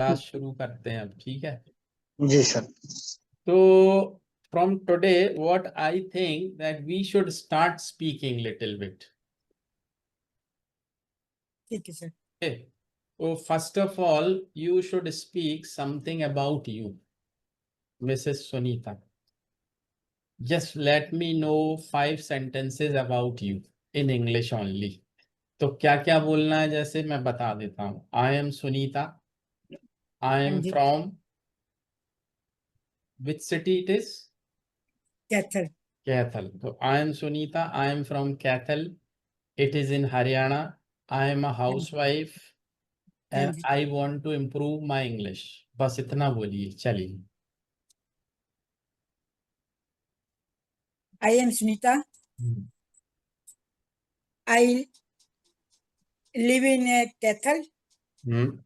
Class शुरू करते हैं अब, ठीक है। जी सर। तो from today what I think that we should start speaking little bit. ठीक है sir. Okay. So first of all you should speak something about you, Mrs. Sunita. Just let me know 5 sentences about you in English only. तो क्या क्या बोलना है, जैसे मैं बता देता हूँ। आई एम सुनीता, आई हाँ एम जी। From which city it is? Kaithal. Kaithal. तो I am Sunita, I am from Kaithal, it is in Haryana, I am a हाँ जी। हाउसवाइफ हाँ एंड जी। I want to improve my English. बस इतना बोलिए, चलिए। I am Sunita, I live in Kaithal, hmm.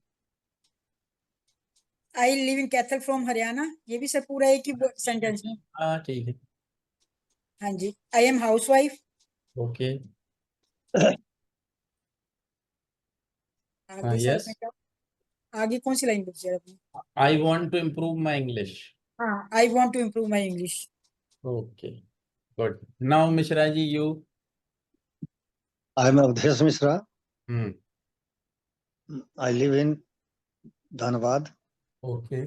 I live in Kaithal from Haryana. ये भी सर पूरा एक ही सेंटेंस में। हाँ ठीक है। हाँ जी। I am housewife. Okay. आगे सर यस। अपने क्या, आगे कौन सी लाइन बोली सर अपनी? I want to improve my English. हाँ, I want to improve my English. Okay, good. Now Mishra ji, you. I am Avadhesh Mishra, hmm. I live in Dhanbad okay.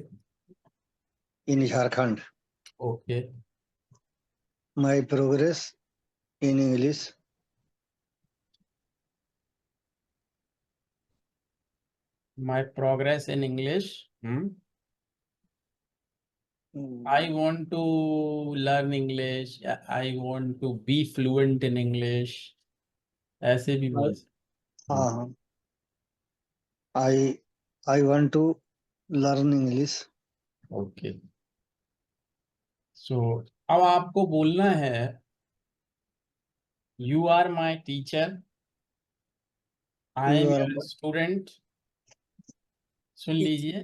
In Jharkhand. Okay. My progress in English My progress in English. I want to learn English. I want to be fluent in English. ऐसे भी बोल सकते। हाँ हाँ। I I want to learn English. Okay. So अब आपको बोलना है you are my teacher, I you am are. Your student. सुन लीजिए,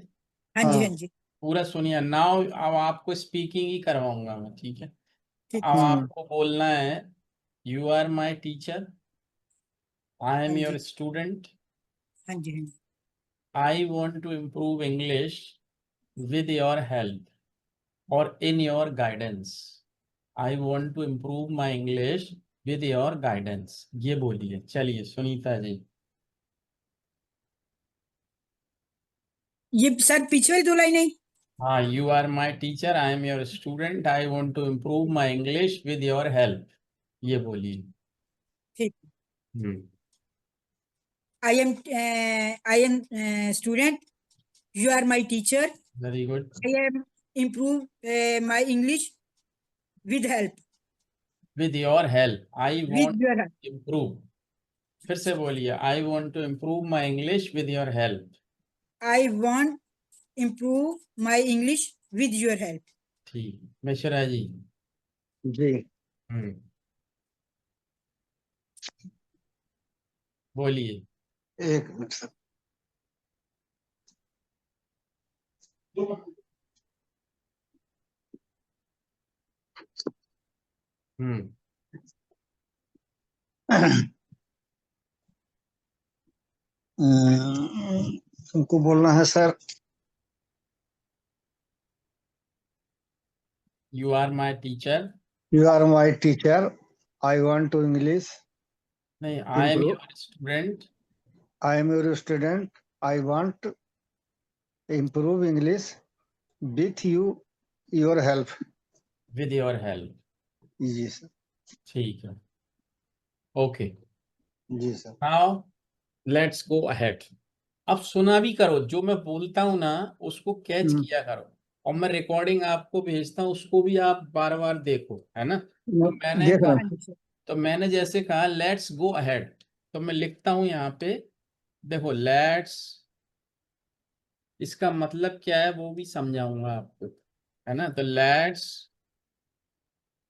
हाँ जी। हाँ हाँ। जी। पूरा सुनिए। नाउ अब आपको स्पीकिंग ही करवाऊंगा मैं, ठीक है। ठीक। अब आपको बोलना है यू आर माई टीचर, आई हाँ एम योर जी। स्टूडेंट, हाँ जी। हाँ जी। I want to improve English with your help or in your guidance. I want to improve my English with your guidance. ये बोलिए। चलिए सुनीता जी। ये सर पीछे वाली 2 लाइनें। हाँ, you are my teacher, I am your student, I want to improve my English with your help. ये बोलिए। ठीक। Hmm. I am student, you are my teacher, very good. I am improve my English with help. With your help, I want with your help. to improve। फिर से बोलिए, I want to improve my English with your help. I want improve my English with your help. ठीक। मिश्रा जी। जी। हम्म। बोलिए। एक minute sir. हम्म। तुमको बोलना है sir. You are my teacher. You are my teacher, I want to English नहीं, I am improve. your student. I am your student, I want improve English with you your help. With your help. जी sir. ठीक है। Okay. जी sir. Now let's go ahead. अब सुना भी करो, जो मैं बोलता हूं ना उसको कैच किया करो। और मैं रिकॉर्डिंग आपको भेजता हूं, उसको भी आप बार बार देखो, है ना। तो मैंने देख रहा कहा, हाँ हूँ। जी सर। तो मैंने जैसे कहा लेट्स गो अहेड, तो मैं लिखता हूं यहाँ पे। देखो लेट्स, इसका मतलब क्या है वो भी समझाऊंगा आपको, है ना। तो लेट्स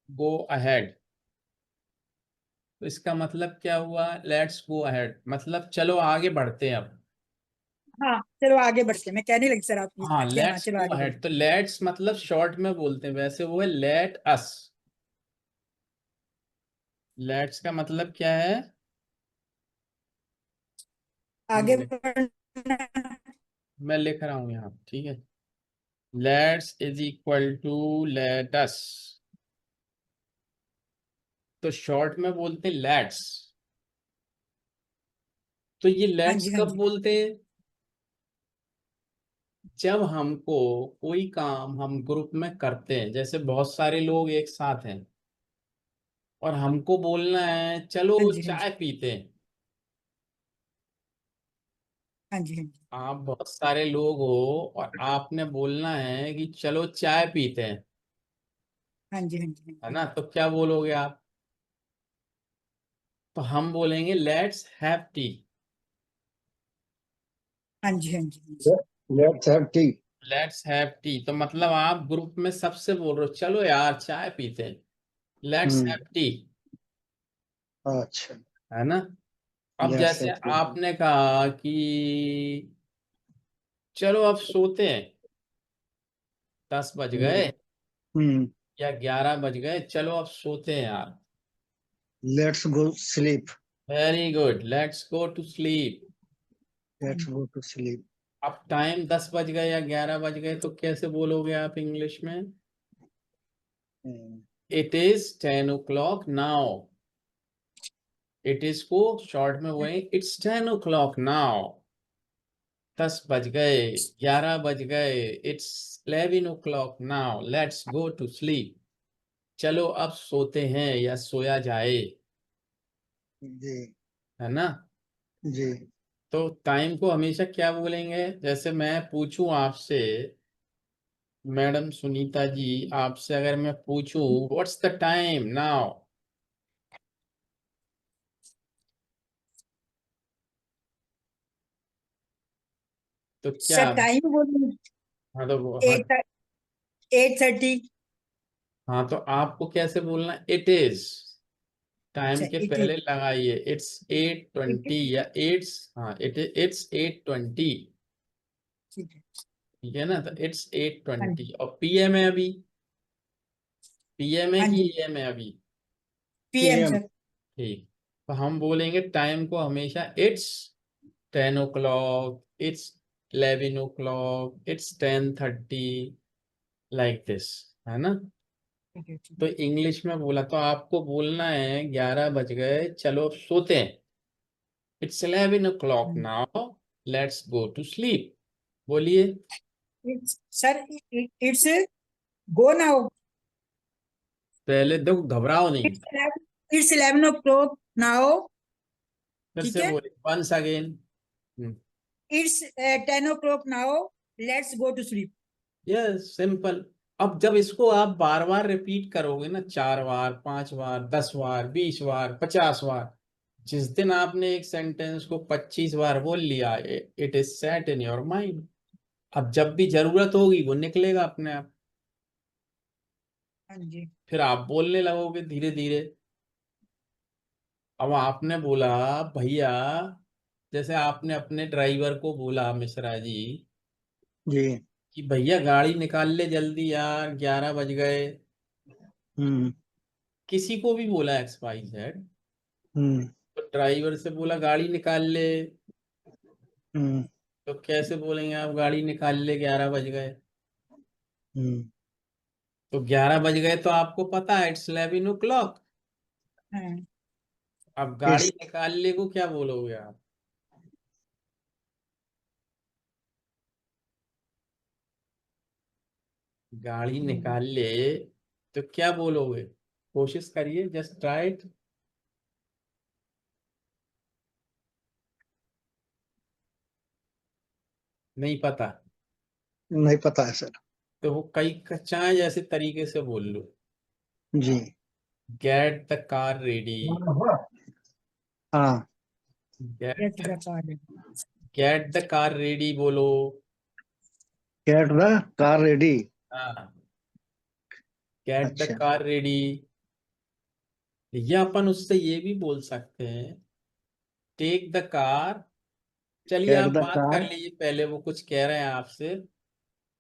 गो अहेड, तो इसका मतलब क्या हुआ? लेट्स गो अहेड मतलब चलो आगे बढ़ते हैं अब। हाँ चलो आगे बढ़ते हैं। मैं कहने लगी सर, आप ये हाँ, कहना लेट्स चलो गो आगे अहेड, बढ़ते तो लेट्स मतलब शॉर्ट में बोलते हैं, वैसे वो है लेट अस। लेट्स का मतलब क्या है? हैं। आगे बढ़ना। मैं लिख रहा हूं यहाँ, ठीक है। Let's is equal to let us, तो शॉर्ट में बोलते लेट्स। तो ये हाँ लेट्स जी, हाँ कब जी, बोलते हैं? जब हमको कोई काम हम ग्रुप में करते हैं, जैसे बहुत सारे लोग एक साथ हैं और हमको बोलना है चलो हाँ जी, हाँ जी, चाय पीते हैं। हाँ जी, हाँ जी, आप बहुत सारे लोग हो और आपने बोलना है कि चलो चाय पीते हैं, हाँ जी, हाँ जी, है ना? तो क्या बोलोगे आप? तो हम बोलेंगे लेट्स हैव टी। हाँ जी, हाँ जी, हाँ जी, Let's have tea. Let's have T, तो मतलब आप ग्रुप में सबसे बोल रहे हो चलो यार चाय पीते हैं, लेट्स हैव टी, अच्छा, है ना? अब let's जैसे have tea. आपने कहा कि चलो अब सोते हैं, 10 बज गए Hmm. या 11 बज गए, चलो अब सोते हैं यार। Let's go sleep. Very good, let's go to sleep. Let's go to sleep. अब टाइम 10 बज गए या 11 बज गए तो कैसे बोलोगे आप इंग्लिश में? Hmm. It is 10 o'clock now. It is को शॉर्ट में बोलेंगे इट्स 10 o'clock नाउ। 10 बज गए, 11 बज गए, it's 11 o'clock now, let's go to sleep. चलो अब सोते हैं या सोया जाए, जी, है ना? जी, तो टाइम को हमेशा क्या बोलेंगे? जैसे मैं पूछूं आपसे, मैडम सुनीता जी, आपसे अगर मैं पूछूं व्हाट्स द टाइम नाउ, तो क्या? सर टाइम बोलिए। हाँ तो हाँ, 8:30। हाँ तो आपको कैसे बोलना? इट इज, टाइम अच्छा, के इट इज। पहले लगाइए it's at it twenty is. या इट्स, हाँ इट्स 8:20, ठीक है। ठीक है ना? तो इट्स एट हाँ ट्वेंटी जी, और पीएम है अभी, पीएम है हाँ कि जी, एएम है अभी? PM PM. सर। ठीक, तो हम बोलेंगे टाइम को हमेशा it's 10 o'clock, it's 11 o'clock, it's 10:30, like this, है ना? ठीक है, ठीक तो है। इंग्लिश में बोला तो आपको बोलना है 11 बज गए चलो अब सोते हैं, it's 11 o'clock hmm. Now, let's go to sleep. बोलिए। Sir it's go now. पहले देखो, घबराओ नहीं, इट्स 11 o'clock नाउ। फिर ठीक से है। बोले once again. It's 10 o'clock now, let's go to sleep. Yes, simple. अब जब इसको आप बार बार रिपीट करोगे ना, 4 बार, 5 बार, 10 बार, 20 बार, 50 बार, जिस दिन आपने एक सेंटेंस को 25 बार बोल लिया, it is set in your mind. अब जब भी जरूरत होगी वो निकलेगा अपने आप, हाँ जी, फिर आप बोलने लगोगे धीरे धीरे। अब आपने बोला भैया, जैसे आपने अपने ड्राइवर को बोला मिश्रा जी जी, कि भैया गाड़ी निकाल ले जल्दी यार, 11 बज गए। हम्म, किसी को भी बोला एक्स वाई जेड, हम्म, तो ड्राइवर से बोला गाड़ी निकाल ले, हम्म, तो कैसे बोलेंगे आप गाड़ी निकाल ले, 11 बज गए? हम्म। तो 11 बज गए तो आपको पता है इट्स 11 o'clock। हाँ। अब गाड़ी It's निकाल ले को क्या बोलोगे आप? गाड़ी हम्म। निकाल ले तो क्या बोलोगे? कोशिश करिए, जस्ट ट्राई इट। नहीं पता? नहीं पता है सर। तो वो कई चाहे जैसे तरीके से बोल लो, जी, गेट द कार रेडी, हाँ, Get the card. Get the car ready बोलो। get the car ready. हाँ, गेट द अच्छा, कार रेडी। या अपन उससे ये भी बोल सकते हैं, टेक द कार। चलिए get आप the बात कर car. लीजिए, पहले वो कुछ कह रहे हैं आपसे,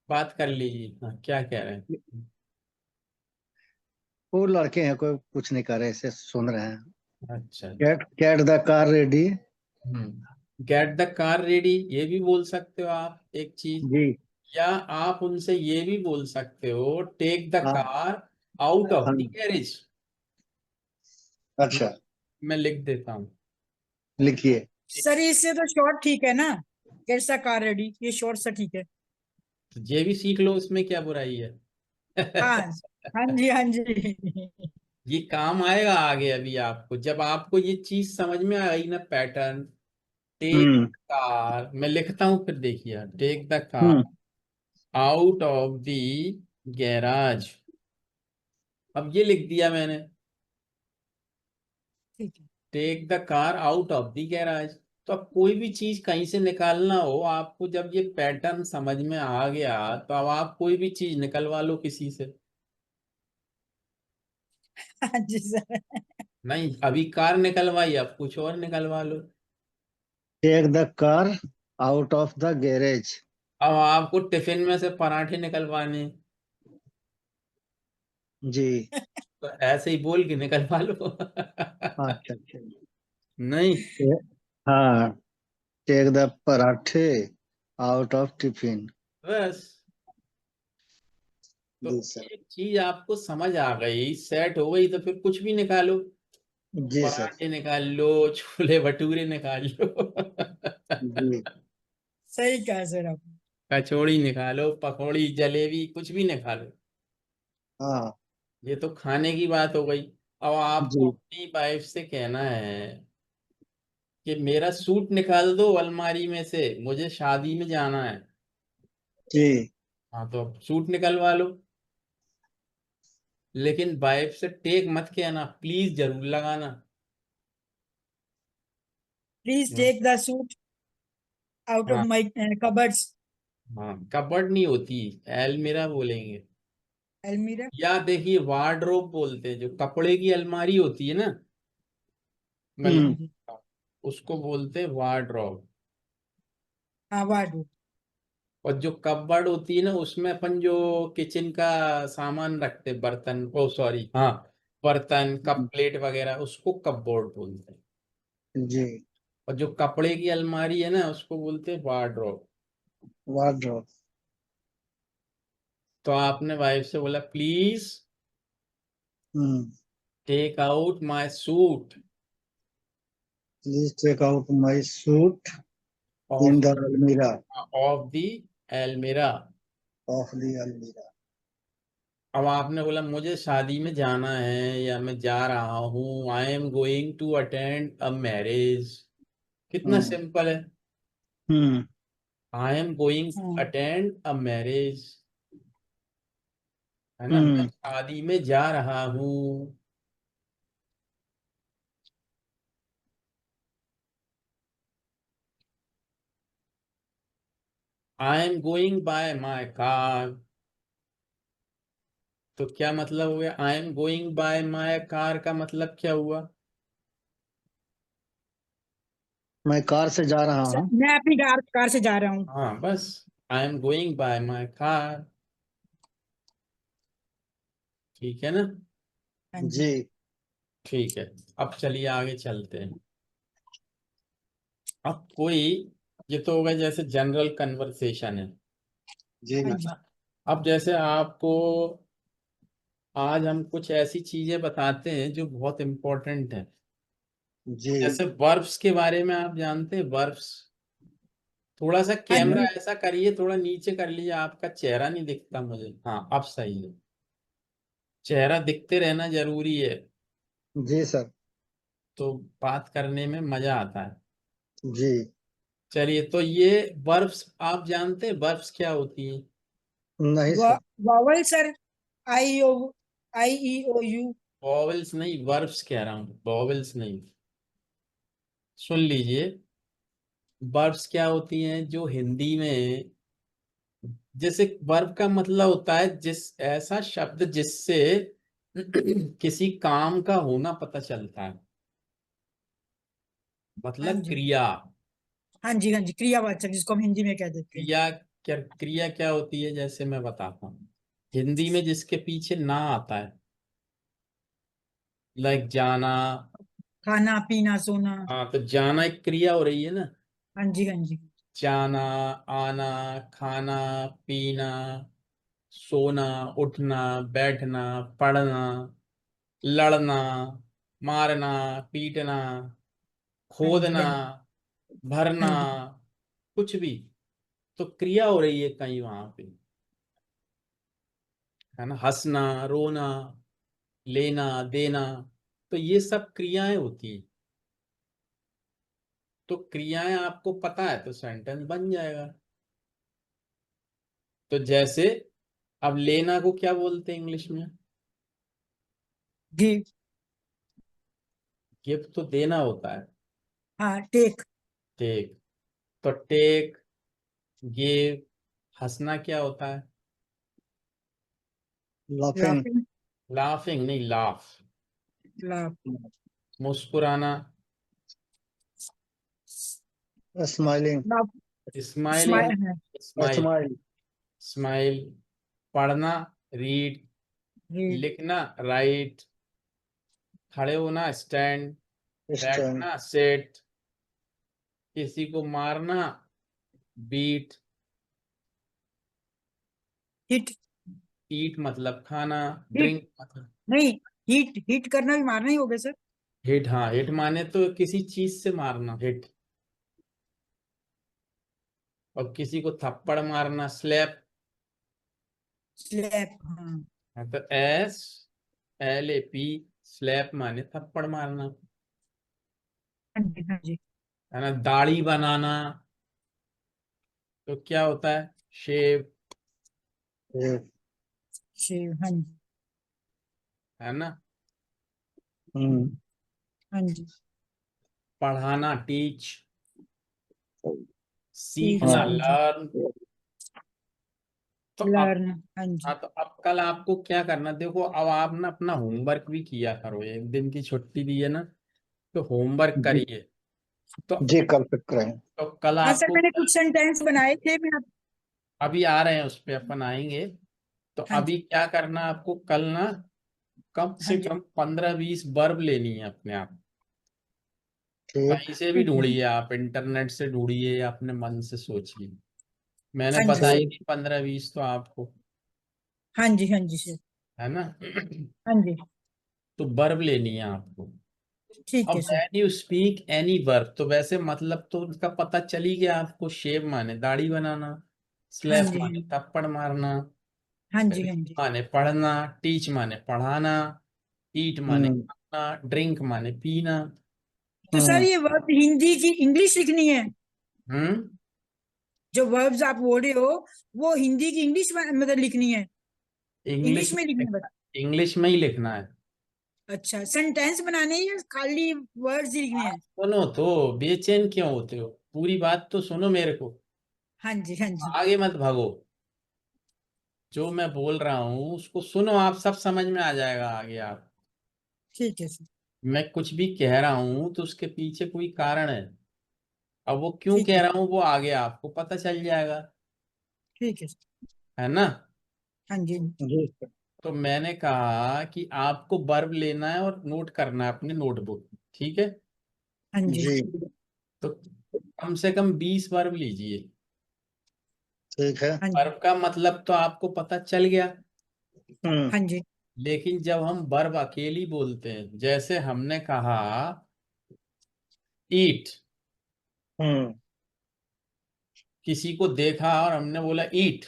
बात कर लीजिए, हाँ क्या कह रहे हैं? वो लड़के हैं, कोई कुछ नहीं कर रहे, ऐसे सुन रहे हैं। अच्छा। Get the car ready. Hmm. Get the car ready ये भी बोल सकते हो आप एक चीज, जी। या आप उनसे ये भी बोल सकते हो टेक द हाँ कार आउट ऑफ द हाँ। गैरेज। अच्छा, मैं लिख देता हूँ। लिखिए। सर इससे तो शॉर्ट ठीक है ना, कैसा कार रेडी, ये शॉर्ट सा ठीक है। तो ये भी सीख लो, उसमें क्या बुराई है। हाँ हाँ जी हाँ जी। ये काम आएगा आगे। अभी आपको जब आपको ये चीज समझ में आ गई ना, पैटर्न, टेक हम्म कार, मैं लिखता हूँ फिर देखिए, take the car hmm out of the garage. अब ये लिख दिया मैंने, ठीक है। Take the car out of the garage. तो अब कोई भी चीज कहीं से निकालना हो आपको, जब ये पैटर्न समझ में आ गया, तो अब आप कोई भी चीज निकलवा लो किसी से। हाँ जी सर। नहीं, अभी कार निकलवाई, अब कुछ और निकलवा लो। Take the car out of the garage. अब आपको टिफिन में से पराठे निकलवाने, जी। तो ऐसे ही बोल के निकलवा लो। अच्छा अच्छा। नहीं, टे- हाँ, टेक द पराठे आउट ऑफ टिफिन। बस। तो जी सर। एक चीज आपको समझ आ गई, सेट हो गई, तो फिर कुछ भी निकालो। जी सर। पराठे निकाल लो, छोले भटूरे निकाल लो। जी। सही कहा सर आप। कचौड़ी निकालो, पकौड़ी, जलेबी, कुछ भी निकालो। हाँ। ये तो खाने की बात हो गई। अब आपको जी अपनी वाइफ से कहना है कि मेरा सूट निकाल दो अलमारी में से, मुझे शादी में जाना है। जी। हाँ, तो अब सूट निकलवा लो। लेकिन वाइफ से टेक मत कहना, प्लीज जरूर लगाना। प्लीज हाँ। Take the suit out of हाँ। My cupboards. हाँ, कबर्ड नहीं होती, अलमीरा बोलेंगे। अलमीरा। या देखिए, वार्डरोब बोलते हैं, जो कपड़े की अलमारी होती है ना, मैं हाँ हम्म जी। लिखता हूँ, उसको बोलते हैं वार्डरोब। हाँ वार्डरोब। और जो कपबोर्ड होती है ना, उसमें अपन जो किचन का सामान रखते हैं, बर्तन, ओ सॉरी, हाँ, बर्तन कप प्लेट वगैरह, उसको कपबोर्ड बोलते हैं। जी। और जो कपड़े की अलमारी है ना, उसको बोलते हैं वार्डरोब। वार्डरोब। तो आपने वाइफ से बोला, please hmm take out my suit please take out my suit of in the अलमीरा। ऑफ दी एलमीरा। ऑफ द अलमीरा। अब आपने बोला मुझे शादी में जाना है, या मैं जा रहा हूँ, I am going to attend a marriage. कितना हम्म सिंपल है। हम्म आई एम गोइंग हाँ। अटेंड अ मैरिज, है ना, मैं हम्म शादी में जा रहा हूँ। I am going by my car. तो क्या मतलब हो गया, I am going by my car का मतलब क्या हुआ। मैं कार से जा रहा सर हूँ। मैं अपनी कार कार से जा रहा हूँ। हाँ, बस, आई am going by my car. ठीक है ना। हाँ जी। जी। ठीक है। अब चलिए आगे चलते हैं। अब कोई, ये तो होगा जैसे जनरल कन्वर्सेशन जी। हाँ है जी। ना। अब जैसे आपको आज हम कुछ ऐसी चीजें बताते हैं जो बहुत इंपॉर्टेंट है। जी। जैसे वर्ब्स के बारे में आप जानते हैं, वर्ब्स। थोड़ा सा हाँ कैमरा जी। ऐसा करिए, थोड़ा नीचे कर लीजिए, आपका चेहरा नहीं दिखता मुझे। हाँ, अब सही है। चेहरा दिखते रहना जरूरी है, जी सर। तो बात करने में मजा आता है। जी। चलिए, तो ये वर्ब्स आप जानते हैं, वर्ब्स क्या होती है। नहीं sir. Vowel sir. I E O U. Vowels नहीं, वर्ब्स कह रहा हूँ, वॉवेल्स नहीं। सुन लीजिए, वर्ब्स क्या होती हैं जो हिंदी में, जैसे वर्ब का मतलब होता है जिस ऐसा शब्द जिससे किसी काम का होना पता चलता है, हाँ मतलब जी। क्रिया। हाँ जी हाँ जी, क्रियावाचक जिसको हम हिंदी में कह देते हैं। क्रिया क्या होती है, जैसे मैं बताता हूँ, हिंदी में जिसके पीछे ना आता है, लाइक जाना। खाना पीना सोना। हाँ, तो जाना एक क्रिया हो रही है ना। हाँ जी, हाँ जी, जाना, आना, खाना, पीना, सोना, उठना, बैठना, पढ़ना, लड़ना, मारना, पीटना, हाँ जी, खोदना, हाँ जी, भरना, हाँ जी, कुछ भी। तो क्रिया हो रही है कहीं वहां पे, है ना। हंसना, रोना, लेना, देना, तो ये सब क्रियाएं होती है। तो क्रियाएं आपको पता है तो सेंटेंस बन जाएगा। तो जैसे अब लेना को क्या बोलते हैं इंग्लिश में? गिव। गिफ्ट तो देना होता है। हाँ, टेक। टेक, तो टेक, गिव। हंसना क्या होता है? laughing, laughing. लाफिंग नहीं, लाफ। लाफ। मुस्कुराना, smiling, लाफ। स्माइलिंग, स्माइल है। Smile, smile, smile. पढ़ना, रीड। रीड। लिखना, राइट। खड़े होना, स्टैंड। stand, बैठना, सेट। किसी को मारना, बीट। हिट। ईट मतलब खाना, हिट ड्रिंक मतलब। नहीं, हिट हिट करना भी मारना ही होगा सर। हिट, हाँ, हिट माने तो किसी चीज से मारना, हिट। और किसी को थप्पड़ मारना, स्लैप। स्लैप। हाँ। तो SLAP, स्लैप माने थप्पड़ मारना, हाँ जी, हाँ जी। है ना। दाढ़ी बनाना तो क्या होता है? शेव, yeah, शेव। हाँ जी, है ना। हाँ जी। पढ़ाना, टीच। टीच। सीखना, हाँ जी। लर्न। तो अब, लर्न। हाँ जी, हाँ, तो अब कल आपको क्या करना, देखो अब आप ना अपना होमवर्क भी किया करो, एक दिन की छुट्टी दी है ना, तो होमवर्क जी करिए। तो जी कल फिर करें। कल हाँ सर, आपको, मैंने कुछ सेंटेंस बनाए थे, मैं अभी आ रहे हैं उस पे, अपन आएंगे। तो हाँ अभी जी, क्या करना आपको कल ना, कम हाँ से जी। कम 15-20 वर्ब लेनी है अपने आप। ठीक, कहीं से भी ठीक है। ढूंढिए, आप इंटरनेट से ढूंढिए या अपने मन से सोचिए। मैंने हाँ जी सर। बताई थी 15-20 तो आपको, हाँ जी, हाँ जी सर। है ना। हाँ जी। तो वर्ब लेनी है आपको। ठीक अब है sir. When you speak any verb, तो वैसे मतलब तो उनका पता चल ही गया आपको। शेव माने दाढ़ी बनाना, हाँ स्लैप जी, हाँ माने जी, थप्पड़ मारना, हाँ जी, रीड हाँ जी। माने पढ़ना, टीच माने पढ़ाना, ईट माने हम्म खाना, ड्रिंक माने पीना। तो सर, हम्म ये वर्ब हिंदी की इंग्लिश लिखनी है? हम्म। जो वर्ब्स आप बोल रहे हो, वो हिंदी की इंग्लिश मतलब लिखनी है? इंग्लिश इंग्लिश में में लिखनी है बस? लिखना, इंग्लिश में ही लिखना है। अच्छा, सेंटेंस बनाने हैं या खाली वर्ड्स ही लिखने हैं? सुनो तो, बेचैन क्यों होते हो, पूरी बात तो सुनो मेरे को। हाँ जी, हाँ जी। आगे मत भागो, जो मैं बोल रहा हूँ उसको सुनो, आप सब समझ में आ जाएगा आगे आप। ठीक है सर। मैं कुछ भी कह रहा हूँ तो उसके पीछे कोई कारण है। अब वो क्यों ठीक कह है। रहा हूँ वो आगे आपको पता चल जाएगा, ठीक है सर। है ना। हाँ जी। जी तो मैंने कहा कि आपको वर्ब लेना है और नोट करना है अपने नोटबुक, ठीक है। हाँ जी। जी तो कम से कम 20 वर्ब लीजिए। ठीक है। हाँ जी। वर्ब का मतलब तो आपको पता चल गया। हाँ जी। लेकिन जब हम वर्ब अकेली बोलते हैं, जैसे हमने कहा ईट, हम्म किसी को देखा और हमने बोला ईट,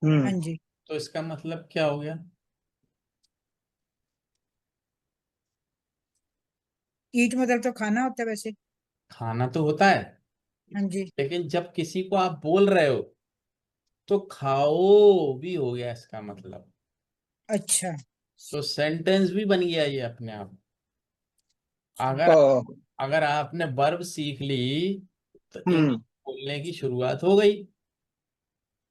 हाँ हम्म जी। तो इसका मतलब क्या हो गया? ईट मतलब तो खाना होता है वैसे। खाना तो होता है, हाँ जी। लेकिन जब किसी को आप बोल रहे हो तो खाओ भी हो गया इसका मतलब। अच्छा। तो सेंटेंस भी बन गया ये अपने आप। अगर ओ अगर आपने वर्ब सीख ली तो इंग्लिश हम्म बोलने की शुरुआत हो गई।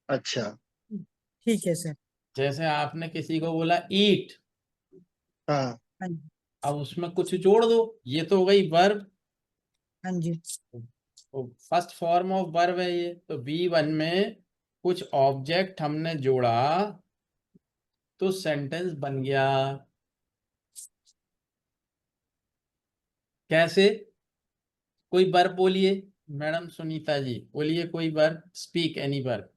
अच्छा ठीक है सर। जैसे आपने किसी को बोला ईट, हाँ हाँ जी। अब उसमें कुछ जोड़ दो, ये तो हो गई वर्ब। हाँ जी। फर्स्ट फॉर्म ऑफ वर्ब है ये, तो B1 में कुछ ऑब्जेक्ट हमने जोड़ा तो सेंटेंस बन गया। कैसे? कोई वर्ब बोलिए। मैडम सुनीता जी बोलिए कोई वर्ब, स्पीक एनी वर्ब,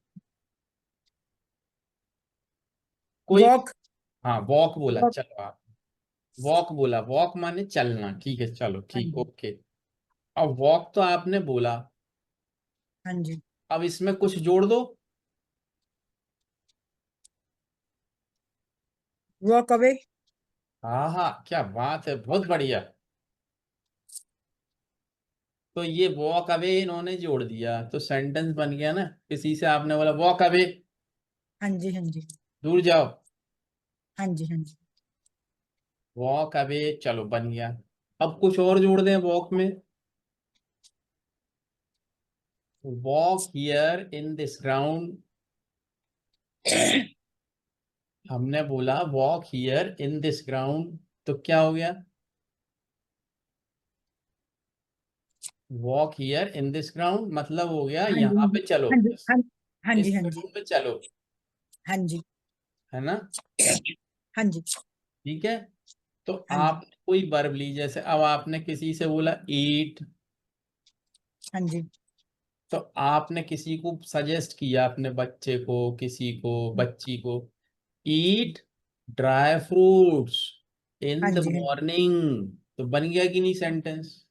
कोई। walk, हाँ वॉक बोला, walk, चलो आप वॉक बोला, वॉक माने चलना, ठीक है चलो हाँ ठीक, जी, ओके। अब वॉक तो आपने बोला, हाँ जी, अब इसमें कुछ जोड़ दो। walk away, हाँ हाँ क्या बात है, बहुत बढ़िया। तो ये वॉक अवे इन्होंने जोड़ दिया तो सेंटेंस बन गया ना। किसी से आपने बोला वॉक अवे, हाँ जी, हाँ जी, दूर जाओ, हाँ जी, हाँ जी, वॉक अवे, चलो बन गया। अब कुछ और जोड़ दें वॉक में, walk here in this ground. हमने बोला walk here in this ground, तो क्या हो गया, walk here in this ground मतलब हो गया हाँ यहाँ पे चलो, जी, हाँ जी, इस हाँ जी, ग्राउंड पे चलो, हाँ जी, है ना। हाँ जी, ठीक है, तो हाँ जी, आप कोई वर्ब ली, जैसे अब आपने किसी से बोला ईट, हाँ जी, तो आपने किसी को सजेस्ट किया, अपने बच्चे को, किसी को, बच्ची को, ईट ड्राई फ्रूट्स इन हाँ द जी, मॉर्निंग, तो बन गया कि नहीं सेंटेंस।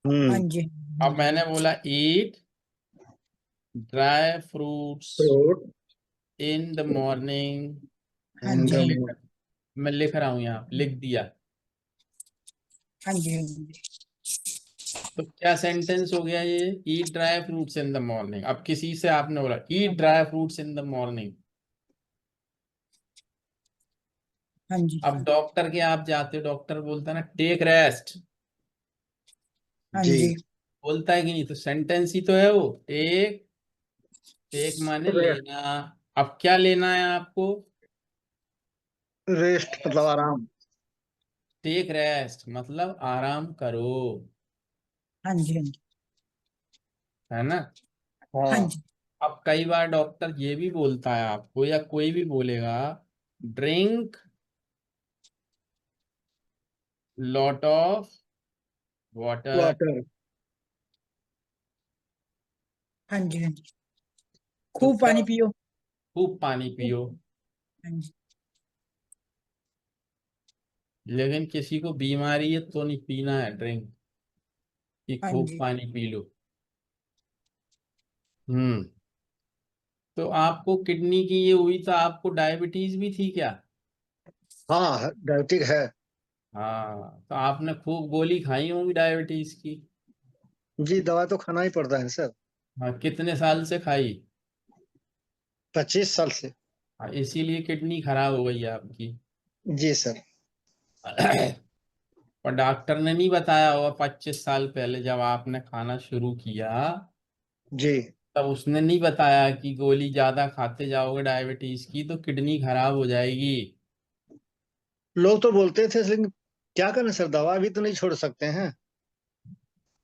हाँ हम्म। जी, अब मैंने बोला eat dry fruits fruit in the morning, हाँ इन जी, द हाँ जी, मैं लिख रहा हूं यहाँ, लिख दिया, हाँ जी, हाँ जी, तो क्या सेंटेंस हो गया ये, eat dry fruits in the morning. अब किसी से आपने बोला eat dry fruits in the morning, हाँ जी, अब डॉक्टर के आप जाते हो, डॉक्टर बोलता है ना टेक रेस्ट, हाँ जी। जी, बोलता है कि नहीं, तो सेंटेंस ही तो है वो, टेक, टेक माने रेस्ट, लेना। अब क्या लेना है आपको, रेस्ट मतलब आराम। टेक रेस्ट मतलब आराम करो, हाँ जी, हाँ जी, है ना। हाँ हाँ। जी, अब कई बार डॉक्टर ये भी बोलता है आपको, या कोई भी बोलेगा, drink lot of water, water. हाँ जी, हाँ जी, तो खूब क्या, पानी पियो, खूब पानी पियो। हाँ जी, लेकिन किसी को बीमारी है तो नहीं पीना है ड्रिंक, कि हाँ खूब जी, पानी पी लो। हम्म, तो आपको किडनी की ये हुई तो आपको डायबिटीज भी थी क्या। हाँ, डायबिटिक है। हाँ तो आपने खूब गोली खाई होंगी डायबिटीज की। जी, दवा तो खाना ही पड़ता है सर। हाँ कितने साल से खाई। 25 साल से। हाँ इसीलिए किडनी खराब हो गई आपकी। जी सर। और डॉक्टर ने नहीं बताया होगा 25 साल पहले जब आपने खाना शुरू किया, जी। तब उसने नहीं बताया कि गोली ज्यादा खाते जाओगे डायबिटीज की तो किडनी खराब हो जाएगी। लोग तो बोलते थे, लेकिन क्या करें सर, दवा भी तो नहीं छोड़ सकते हैं।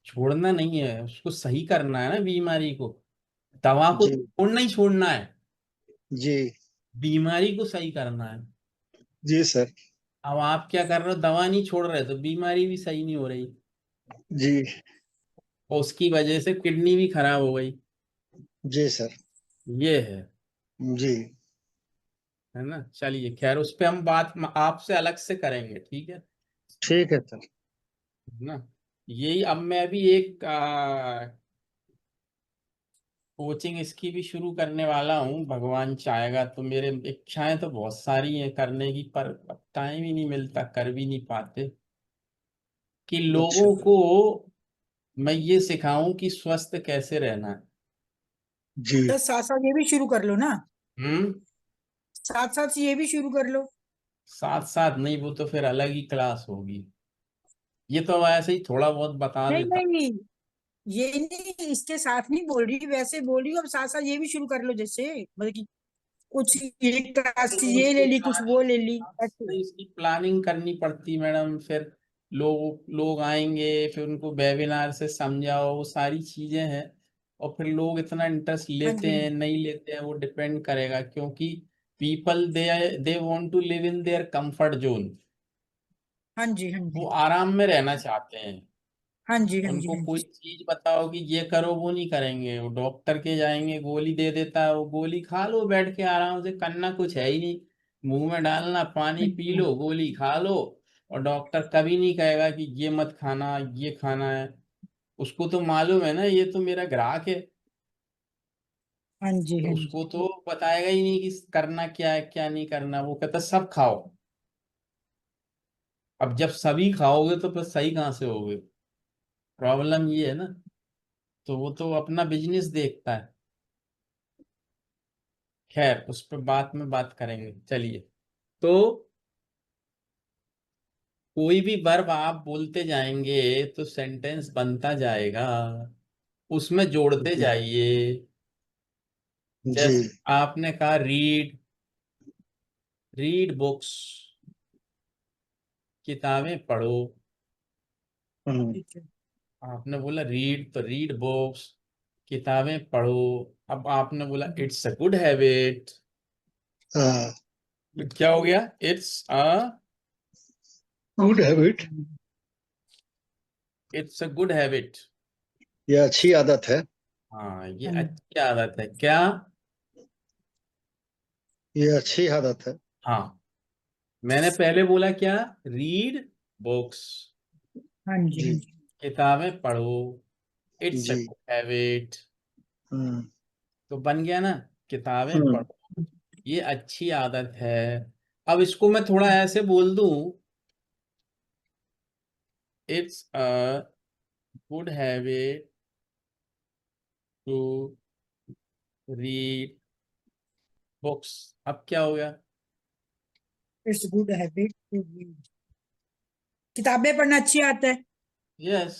छोड़ना नहीं है, उसको सही करना है ना बीमारी को, दवा को जी। छोड़ना ही छोड़ना है, जी। बीमारी को सही करना है। जी सर। अब आप क्या कर रहे हो, दवा नहीं छोड़ रहे तो बीमारी भी सही नहीं हो रही, जी। और उसकी वजह से किडनी भी खराब हो गई। जी सर। ये जी। है ना। चलिए खैर उस पे हम बात आपसे अलग से करेंगे, ठीक है ठीक है सर। ना। यही अब मैं भी एक कोचिंग इसकी भी शुरू करने वाला हूँ, भगवान चाहेगा तो। मेरे इच्छाएं तो बहुत सारी हैं करने की, पर टाइम ही नहीं मिलता, कर भी नहीं पाते, कि अच्छा। लोगों को मैं ये सिखाऊं कि स्वस्थ कैसे रहना है। जी। तो साथ साथ ये भी शुरू कर लो ना, हम्म, साथ साथ ये भी शुरू कर लो। साथ साथ नहीं, वो तो फिर अलग ही क्लास होगी, ये तो ऐसे ही थोड़ा बहुत बता नहीं देता। नहीं, ये नहीं, इसके साथ नहीं बोल रही, वैसे बोल रही हूँ, अब साथ साथ ये भी शुरू कर लो, जैसे मतलब कि कुछ ये क्लास तो ये ले उसकी ली, कुछ वो प्लानिंग, ले ली, ऐसे। इसकी प्लानिंग करनी पड़ती मैडम, फिर लोग आएंगे, फिर उनको वेबिनार से समझाओ, वो सारी चीजें हैं। और फिर लोग इतना इंटरेस्ट हाँ लेते जी, हैं नहीं लेते हैं वो डिपेंड करेगा, क्योंकि people they want to live in their comfort zone, हाँ जी, हाँ वो जी, आराम में रहना चाहते हैं। हाँ जी, हाँ जी, उनको हाँ कोई जी। चीज बताओ कि ये करो, वो नहीं करेंगे। वो डॉक्टर के जाएंगे, गोली दे देता है, वो गोली खा लो बैठ के आराम से, करना कुछ है ही नहीं। मुंह में डालना, पानी पी लो, गोली खा लो। और डॉक्टर कभी नहीं कहेगा कि ये मत खाना, ये खाना है। उसको तो मालूम है ना, ये तो मेरा ग्राहक है। हाँ जी, तो हाँ जी। उसको तो बताएगा ही नहीं कि करना क्या है क्या नहीं करना। वो कहता सब खाओ। अब जब सभी खाओगे तो फिर सही कहाँ से होगे? प्रॉब्लम ये है ना। तो वो तो अपना बिजनेस देखता है। खैर, उस पर बात में बात करेंगे, चलिए। तो कोई भी वर्ब आप बोलते जाएंगे तो सेंटेंस बनता जाएगा, उसमें जोड़ते जी जाइए। जी। जैसे आपने कहा रीड, रीड बुक्स, किताबें पढ़ो। हम्म, ठीक है। आपने बोला रीड, तो रीड बुक्स, किताबें पढ़ो। अब आपने बोला इट्स अ गुड हैबिट, हाँ, क्या हो गया? Good habit. It's a good habit. ये अच्छी आदत है। हाँ, ये हाँ जी, अच्छी आदत है क्या? ये अच्छी आदत है। हाँ। मैंने पहले बोला क्या? रीड बुक्स, हाँ जी, हाँ जी जी। किताबें पढ़ो। इट्स अ जी। Good habit. हम्म तो बन गया ना, किताबें हम्म पढ़ो, ये अच्छी आदत है। अब इसको मैं थोड़ा ऐसे बोल दूं, it's a good habit to read books. अब क्या हो गया? It's good habit to read. किताबें पढ़ना अच्छी आदत है। यस।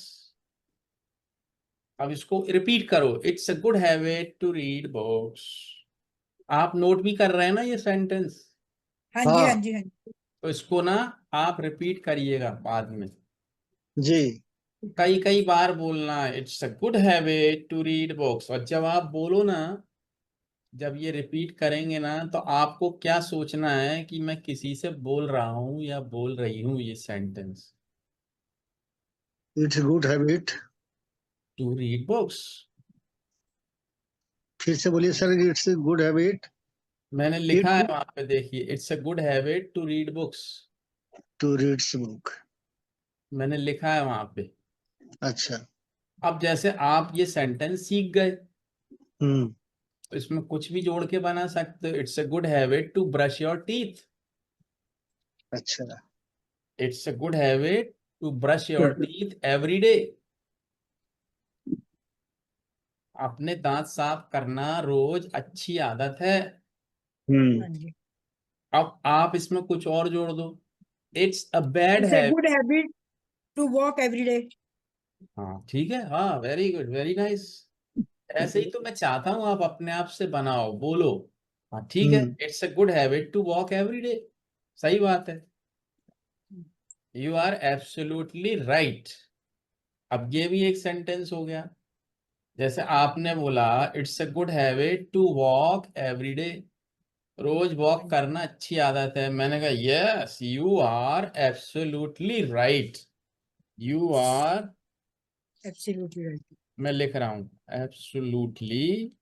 अब इसको रिपीट करो, it's a good habit to read books. आप नोट भी कर रहे हैं ना ये सेंटेंस? हाँ जी, हाँ हाँ जी, हाँ जी। तो इसको ना आप रिपीट करिएगा बाद में। जी। कई कई बार बोलना है, it's a good habit to read books. और जब आप बोलो ना, जब ये रिपीट करेंगे ना, तो आपको क्या सोचना है कि मैं किसी से बोल रहा हूं या बोल रही हूं ये sentence. It's good habit. To read books. फिर से बोलिए सर, इट्स गुड हैबिट मैंने लिखा है इट वहां पे, देखिए, it's a good habit to read books. To reads book. मैंने लिखा है वहां पे। अच्छा। अब जैसे आप ये सेंटेंस सीख गए, हम्म। तो इसमें कुछ भी जोड़ के बना सकते हो। It's a good habit to brush your teeth. अच्छा। It's a good habit to brush your teeth every day. अपने दांत साफ करना रोज अच्छी आदत है। हम्म। हाँ जी। अब आप इसमें कुछ और जोड़ दो, it's a bad it's a habit. Good habit to walk every day. हाँ ठीक है, हाँ, वेरी गुड, वेरी नाइस। ऐसे ही तो मैं चाहता हूँ आप अपने आप से बनाओ, बोलो। हाँ ठीक है, hmm. It's a good habit to walk every day. सही बात है। You are absolutely right. अब ये भी एक सेंटेंस हो गया। जैसे आपने बोला it's a good habit to walk every day, रोज हाँ वॉक जी। करना अच्छी आदत है। मैंने कहा yes, you are absolutely right. You are, absolutely right. मैं लिख रहा हूं, absolutely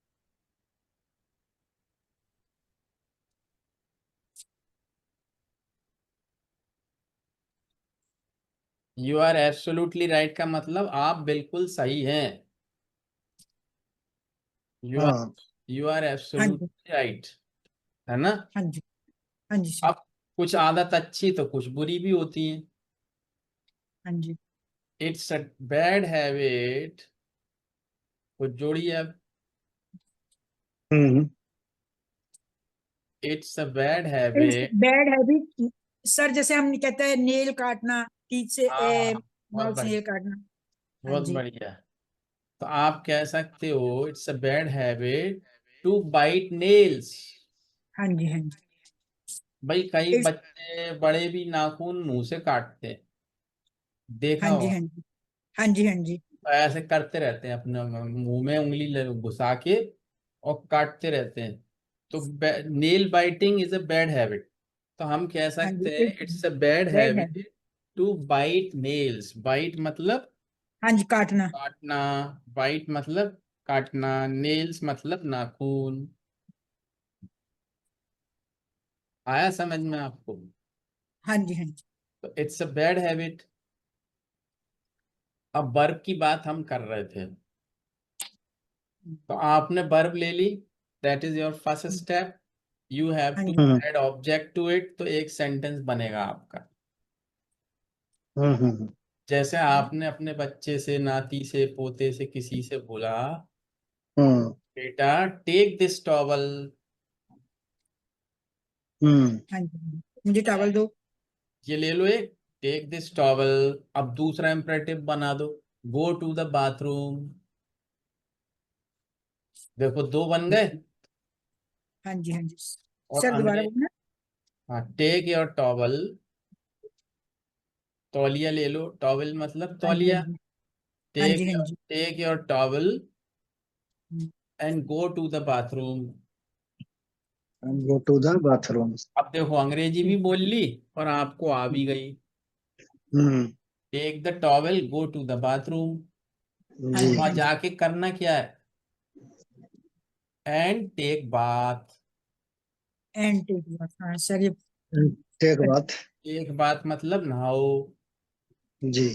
you are absolutely right का मतलब आप बिल्कुल सही हैं। यू आर हाँ। यू आर हाँ जी, एब्सोल्युटली राइट, है ना? हाँ जी, हाँ जी सर। अब कुछ आदत अच्छी तो कुछ बुरी भी होती है। हाँ जी। इट्स अ बैड हैबिट, कुछ जोड़िए अब। हम्म it's a bad it's habit. Bad habit sir, जैसे हम कहते हैं नेल काटना, टीथ से हाँ, बहुत नाव से नेल बढ़िया, काटना। हाँ बहुत जी, बढ़िया। तो आप कह सकते हो it's a bad habit to bite nails. हाँ जी, हाँ जी। भाई कई इट्स बच्चे बड़े भी नाखून मुंह से काटते हैं, देखा हाँ जी, होगा। हाँ जी, हाँ जी, हाँ जी, ऐसे करते रहते हैं, अपने मुंह में उंगली घुसा के और काटते रहते हैं। तो nail biting is a bad habit. तो हम कह हाँ जी। सकते हैं it's it's a bad bad habit. Habit to bite nails. Bite मतलब हाँ जी, काटना। काटना, बाइट मतलब काटना, नेल्स मतलब नाखून। आया समझ में आपको? हाँ जी, हाँ जी। तो इट्स अ बैड हैबिट। अब वर्ब की बात हम कर रहे थे, तो आपने वर्ब ले ली, that is your first step. You have हाँ टू जी, ऐड ऑब्जेक्ट टू इट, तो एक सेंटेंस बनेगा आपका। हम्म। जैसे आपने अपने बच्चे से, नाती से, पोते से, किसी से बोला, हम्म। बेटा टेक दिस टॉवल। हम्म। हाँ जी, मुझे टॉवल दो। ये ले लो एक, टेक दिस टॉवल। अब दूसरा इंपरेटिव बना दो, गो टू द बाथरूम। देखो दो बन गए। हाँ जी, हाँ जी। और सर दोबारा अंग्रेज, बोलना। हाँ, टेक योर टॉवल, तौलिया ले लो, टॉवल मतलब हाँ जी, हाँ तौलिया। जी, हाँ टेक जी, हाँ योर जी। Take your towel hmm, and go to the bathroom. Go to the bathroom. अब देखो अंग्रेजी भी ठीक। बोल ली और आपको आ भी गई। Hmm. Take the towel, go to the bathroom. हाँ जी। जी, वहां हाँ जी। जाके करना क्या है? And take bath. And to हाँ सर, ये टेक बात। एक बात मतलब नहाओ। जी।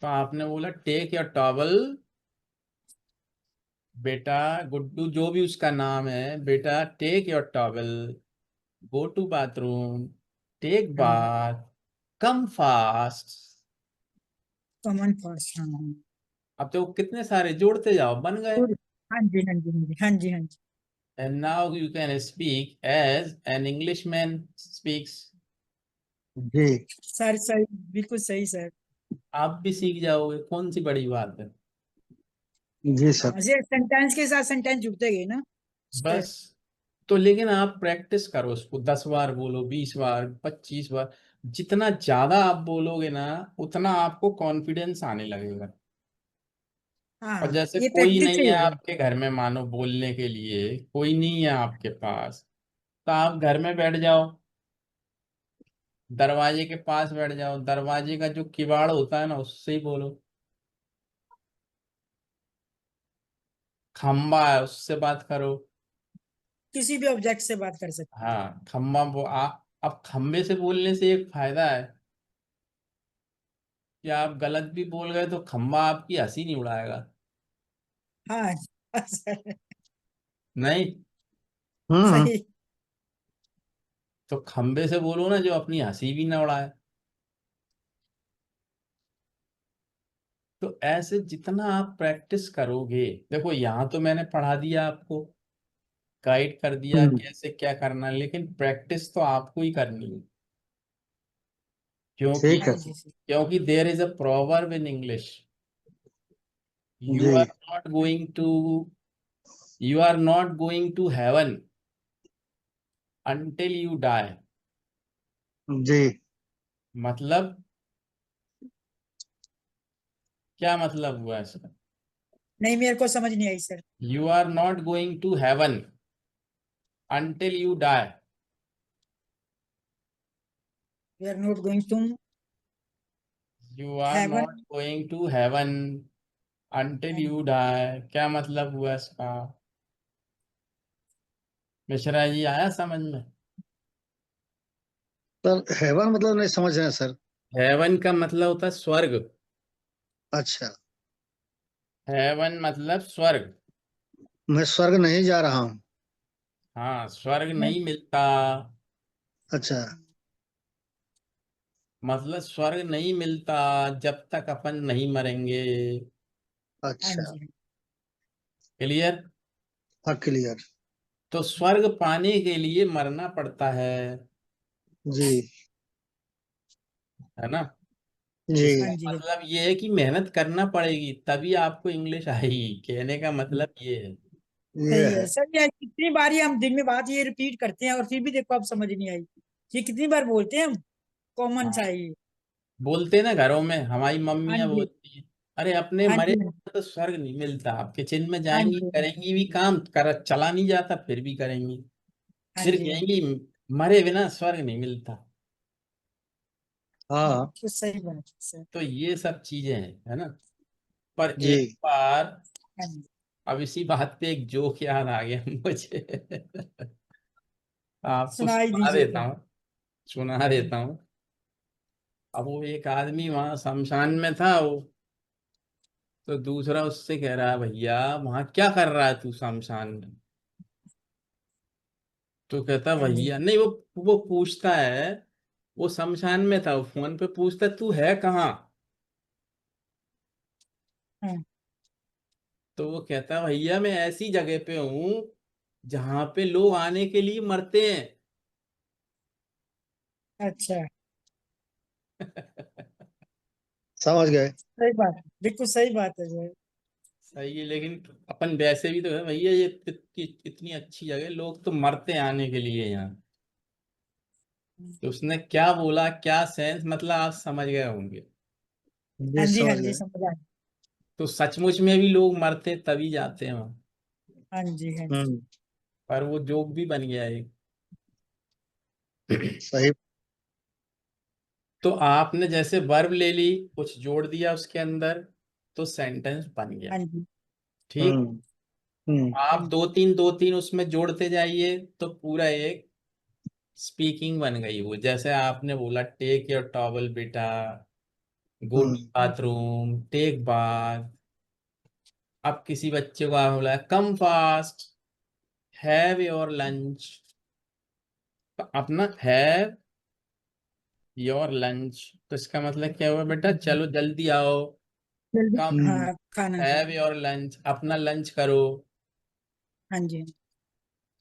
तो आपने बोला टेक योर टॉवल, बेटा गुड्डू जो भी उसका नाम है, बेटा take your towel, go to bathroom, take हाँ जी, bath, come fast. Come on fast, हाँ हाँ। अब तो कितने सारे जोड़ते जाओ, बन गए। और हाँ जी, हाँ जी, हाँ जी, हाँ जी, हाँ जी। And now you can speak as an Englishman speaks. जी। सर सही, बिल्कुल सही सर। आप भी सीख जाओगे, कौन सी बड़ी बात है। जी सर। हाँ, ये सेंटेंस के साथ सेंटेंस जुड़ते गए ना सर। बस। तो लेकिन आप प्रैक्टिस करो उसको, 10 बार बोलो, 20 बार, 25 बार। जितना ज्यादा आप बोलोगे ना, उतना आपको कॉन्फिडेंस आने लगेगा। और हाँ, जैसे ये कोई प्रैक्टिस से नहीं ही है होगा। आपके घर में, मानो बोलने के लिए कोई नहीं है आपके पास, तो आप घर में बैठ जाओ, दरवाजे के पास बैठ जाओ, दरवाजे का जो किवाड़ होता है ना, उससे ही बोलो। खंबा है, उससे बात करो। किसी भी ऑब्जेक्ट से बात कर सकते हैं। हाँ, खंबा अब खंबे से बोलने से एक फायदा है कि आप गलत भी बोल गए तो खंबा आपकी हंसी नहीं उड़ाएगा। हाँ सर, नहीं, हम्म। सही। तो खंबे से बोलो ना जो अपनी हंसी भी ना उड़ाए। तो ऐसे जितना आप प्रैक्टिस करोगे, देखो यहाँ तो मैंने पढ़ा दिया आपको, गाइड कर दिया हम्म। कैसे क्या करना है, लेकिन प्रैक्टिस तो आपको ही करनी है। क्योंकि ठीक हाँ है जी सर। सर। क्योंकि there is a proverb in English, you जी। Are not going to you are not going to heaven until you die. जी। मतलब क्या मतलब हुआ इसका? नहीं, मेरे को समझ नहीं आई sir. You are not going to heaven until you die. We are not going to you are heaven. Not going to heaven until you die, क्या मतलब हुआ इसका? मिश्रा जी, आया समझ में? सर हेवन मतलब नहीं समझ रहे हैं सर। हेवन का मतलब होता है स्वर्ग। अच्छा। हेवन मतलब स्वर्ग। मैं स्वर्ग नहीं जा रहा हूँ। हाँ, स्वर्ग नहीं मिलता। अच्छा। मतलब स्वर्ग नहीं मिलता जब तक अपन नहीं मरेंगे। हाँ अच्छा। जी, क्लियर? हाँ क्लियर। तो स्वर्ग पाने के लिए मरना पड़ता जी। है ना? जी। हाँ इसका जी, मतलब ये है कि मेहनत करना पड़ेगी तभी आपको इंग्लिश आएगी, कहने का मतलब ये है। ये सही है है। सर। ये कितनी बार ही हम दिन में बात ये रिपीट करते हैं और फिर भी देखो अब समझ नहीं आई। ये कितनी बार बोलते हैं हम, कॉमन सा हाँ, है ये। बोलते ना घरों में, हमारी हाँ मम्मियां जी, बोलती हैं, अरे अपने हाँ मरे जी, तो स्वर्ग नहीं मिलता। आप किचन में हाँ जाएंगी, जी, करेंगी भी काम, चला नहीं जाता फिर भी करेंगी, हाँ फिर जी, हाँ जी, कहेंगी मरे बिना स्वर्ग नहीं मिलता। हाँ तो सही बात है सर। तो ये सब चीजें हैं, है ना। पर जी। एक बार, हाँ जी, अब इसी बात पे एक जोक याद आ गया मुझे। आपको सुनाई सुना दीजिए देता सर। हूँ, सुना देता हूँ। अब वो एक आदमी वहां शमशान में था, वो तो दूसरा उससे कह रहा है, भैया वहां क्या कर रहा है तू शमशान में। तो कहता हाँ जी, भैया नहीं, वो पूछता है, वो शमशान में था, वो फोन पे पूछता तू है कहाँ। हाँ, तो वो कहता भैया मैं ऐसी जगह पे हूँ जहां पे लोग आने के लिए मरते हैं। अच्छा, समझ गए। सही बात है, बिल्कुल सही बात है सर। सही है, लेकिन अपन वैसे भी तो है भैया, ये इतनी अच्छी जगह, लोग तो मरते हैं आने के लिए यहाँ। तो उसने क्या बोला, क्या सेंस, मतलब आप समझ गए होंगे। हाँ जी जी, हाँ समझ जी, गए। समझ आया। तो सचमुच में भी लोग मरते तभी जाते हैं वहां। हाँ जी, हाँ जी, हम्म। पर वो जोक भी बन गया एक। सही। तो आपने जैसे वर्ब ले ली, कुछ जोड़ दिया उसके अंदर, तो सेंटेंस बन गया। हाँ जी, ठीक। हम्म। हम्म। आप दो तीन उसमें जोड़ते जाइए तो पूरा एक स्पीकिंग बन गई। वो जैसे आपने बोला टेक योर टॉवल बेटा, go to hmm. Bathroom, take bath. अब किसी बच्चे को आपने बोला come fast, have your lunch. तो अपना हैव योर लंच, तो इसका मतलब क्या हुआ बेटा, चलो जल्दी आओ। जल्दी कम, हम्म। हाँ खाना हैव खाओ। योर लंच, अपना लंच करो, हाँ जी,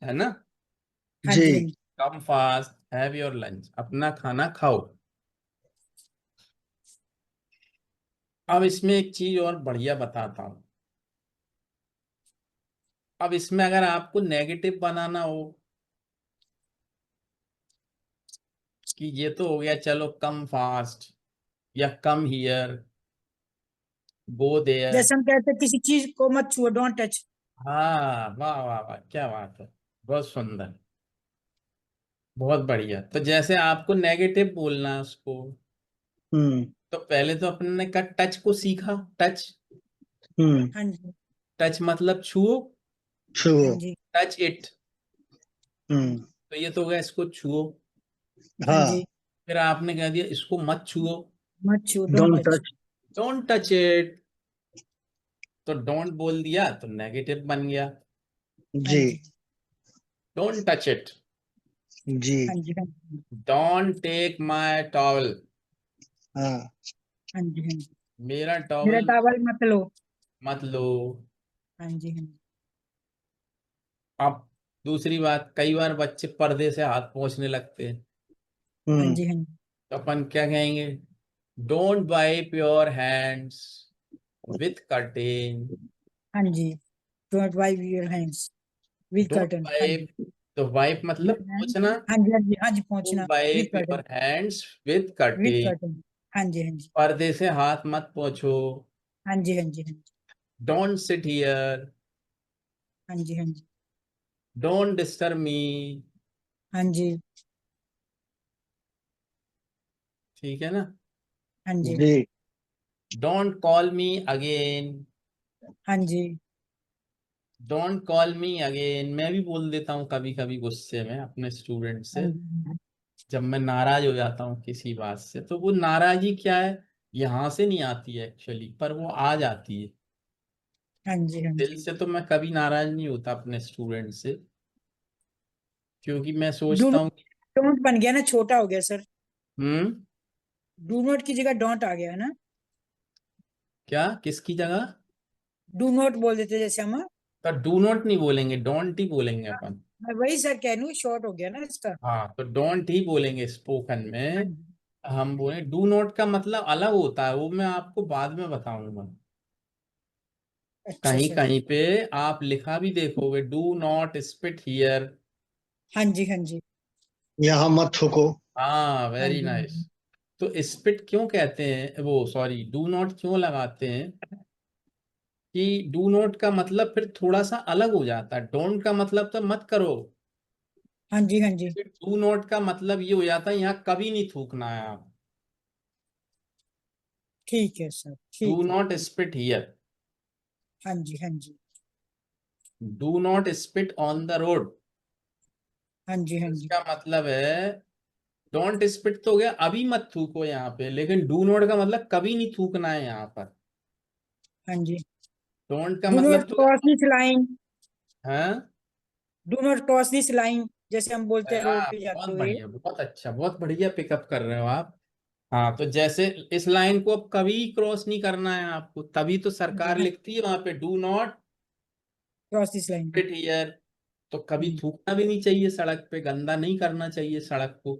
है ना। हाँ जी। जी, हाँ जी, come fast, have your lunch, अपना खाना खाओ। अब इसमें एक चीज और बढ़िया बताता हूं। अब इसमें अगर आपको नेगेटिव बनाना हो कि ये तो हो गया चलो कम फास्ट, या कम हियर, गो देयर। जैसे हम कहते हैं किसी चीज को मत छुओ, डोंट टच। हाँ वाह वाह वाह, क्या बात है, बहुत सुंदर, बहुत बढ़िया। तो जैसे आपको नेगेटिव बोलना है उसको, हम्म। तो पहले तो अपने ने का टच को सीखा, टच। हम्म। हाँ जी, टच मतलब छुओ, हाँ छुओ। जी, टच इट। हम्म। तो ये तो हो गया इसको छुओ। हाँ हाँ। जी, फिर आपने कह दिया इसको मत छुओ, मत छुओ, don't don't touch. Touch. Don't touch it. तो डोंट बोल दिया तो नेगेटिव बन गया, हाँ जी। जी, डोंट टच इट। जी। हाँ जी, हाँ जी, डोंट टेक माय टॉवल, हाँ। हाँ जी, हाँ जी, मेरा मेरा टॉवल टावल मत लो। मत लो। हाँ जी, हाँ जी, अब दूसरी बात, कई बार बच्चे पर्दे से हाथ पोंछने लगते हैं, हाँ हम्म। जी, हाँ जी, तो अपन क्या कहेंगे, don't wipe your hands with curtain. हाँ जी, don't wipe your hands with don't curtain. हाँ जी, वाइप, तो वाइप मतलब योर हैंड। पोंछना। हाँ जी, हाँ जी, हाँ जी, डोंट पहुंचना। With wipe curtain, your hands with with curtain. Curtain. हाँ जी, हाँ जी, पर्दे से हाथ मत पोंछो। हाँ जी, हाँ जी, हाँ जी, डोंट सिट हियर, हाँ जी, हाँ जी, डोंट डिस्टर्ब मी। हाँ जी, ठीक है ना। हाँ जी, जी। डोंट कॉल मी अगेन, हाँ जी, डोंट कॉल मी अगेन। मैं भी बोल देता हूँ कभी कभी गुस्से में अपने स्टूडेंट हाँ से, जी, जब मैं नाराज हो जाता हूँ किसी बात से, तो वो नाराजगी क्या है, यहाँ से नहीं आती है एक्चुअली, पर वो आ जाती है। हाँ जी, हाँ दिल जी। से तो मैं कभी नाराज नहीं होता अपने स्टूडेंट से, क्योंकि मैं डू सोचता हूँ डोंट बन गया ना, छोटा हो गया सर। हम्म, डू नॉट की जगह डोंट आ गया है ना। क्या किसकी जगह। डू नॉट बोल देते जैसे हम। तो डू नॉट नहीं बोलेंगे, डोंट ही बोलेंगे अपन। मैं वही सर कह रही हूँ, शॉर्ट हो गया ना इसका। हाँ तो डोंट ही बोलेंगे स्पोकन हाँ में। जी, हम बोले डू नॉट का मतलब अलग होता है, वो मैं आपको बाद में बताऊंगा। अच्छा कहीं सर। कहीं पे आप लिखा भी देखोगे, डू नॉट स्पिट हियर। हाँ जी, हाँ जी, यहाँ मत थूको। हाँ हाँ वेरी जी, नाइस। तो स्पिट क्यों कहते हैं, वो सॉरी डू नॉट क्यों लगाते हैं, कि डू नॉट का मतलब फिर थोड़ा सा अलग हो जाता है। डोंट का मतलब तो मत करो, हाँ जी, हाँ जी, फिर डू नॉट का मतलब ये हो जाता है यहाँ कभी नहीं थूकना है आप। ठीक है सर, डू ठीक है। नॉट स्पिट हियर, हाँ जी, हाँ जी, do not spit on the road. हाँ जी, हाँ जी, इसका मतलब है डोंट स्पिट तो हो गया, अभी मत थूको यहाँ पे, लेकिन डू नॉट का मतलब कभी नहीं थूकना है यहाँ पर। हाँ जी। डोंट का डू नॉट मतलब तो क्रॉस दिस लाइन, है। Do not cross this line, जैसे हम बोलते हैं रोड हाँ, पे बहुत जाते हुए। बढ़िया, बहुत अच्छा, बहुत बढ़िया पिकअप कर रहे हो आप। हाँ, तो जैसे इस लाइन को अब कभी क्रॉस नहीं करना है आपको, तभी तो सरकार लिखती है वहां पे do not cross this line. Spit here. तो कभी थूकना भी नहीं चाहिए सड़क पे, गंदा नहीं करना चाहिए सड़क को।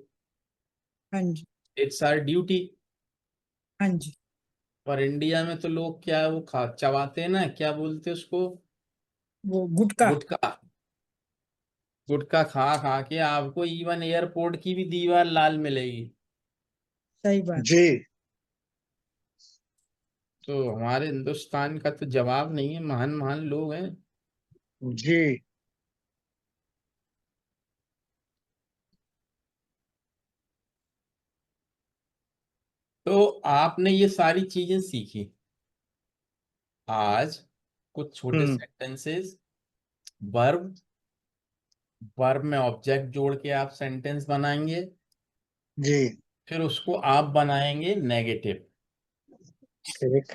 हाँ जी, इट्स आवर ड्यूटी। हाँ जी। पर इंडिया में तो लोग क्या वो खा चबाते हैं ना, क्या बोलते हैं उसको, वो गुटका। गुटखा। गुटखा खा खा के आपको इवन एयरपोर्ट की भी दीवार लाल मिलेगी। सही बात। जी तो हमारे हिंदुस्तान का तो जवाब नहीं है, महान महान लोग हैं। जी। तो आपने ये सारी चीजें सीखी आज, कुछ छोटे हम्म। सेंटेंसेस, वर्ब, वर्ब में ऑब्जेक्ट जोड़ के आप सेंटेंस बनाएंगे, जी फिर उसको आप बनाएंगे नेगेटिव। ठीक।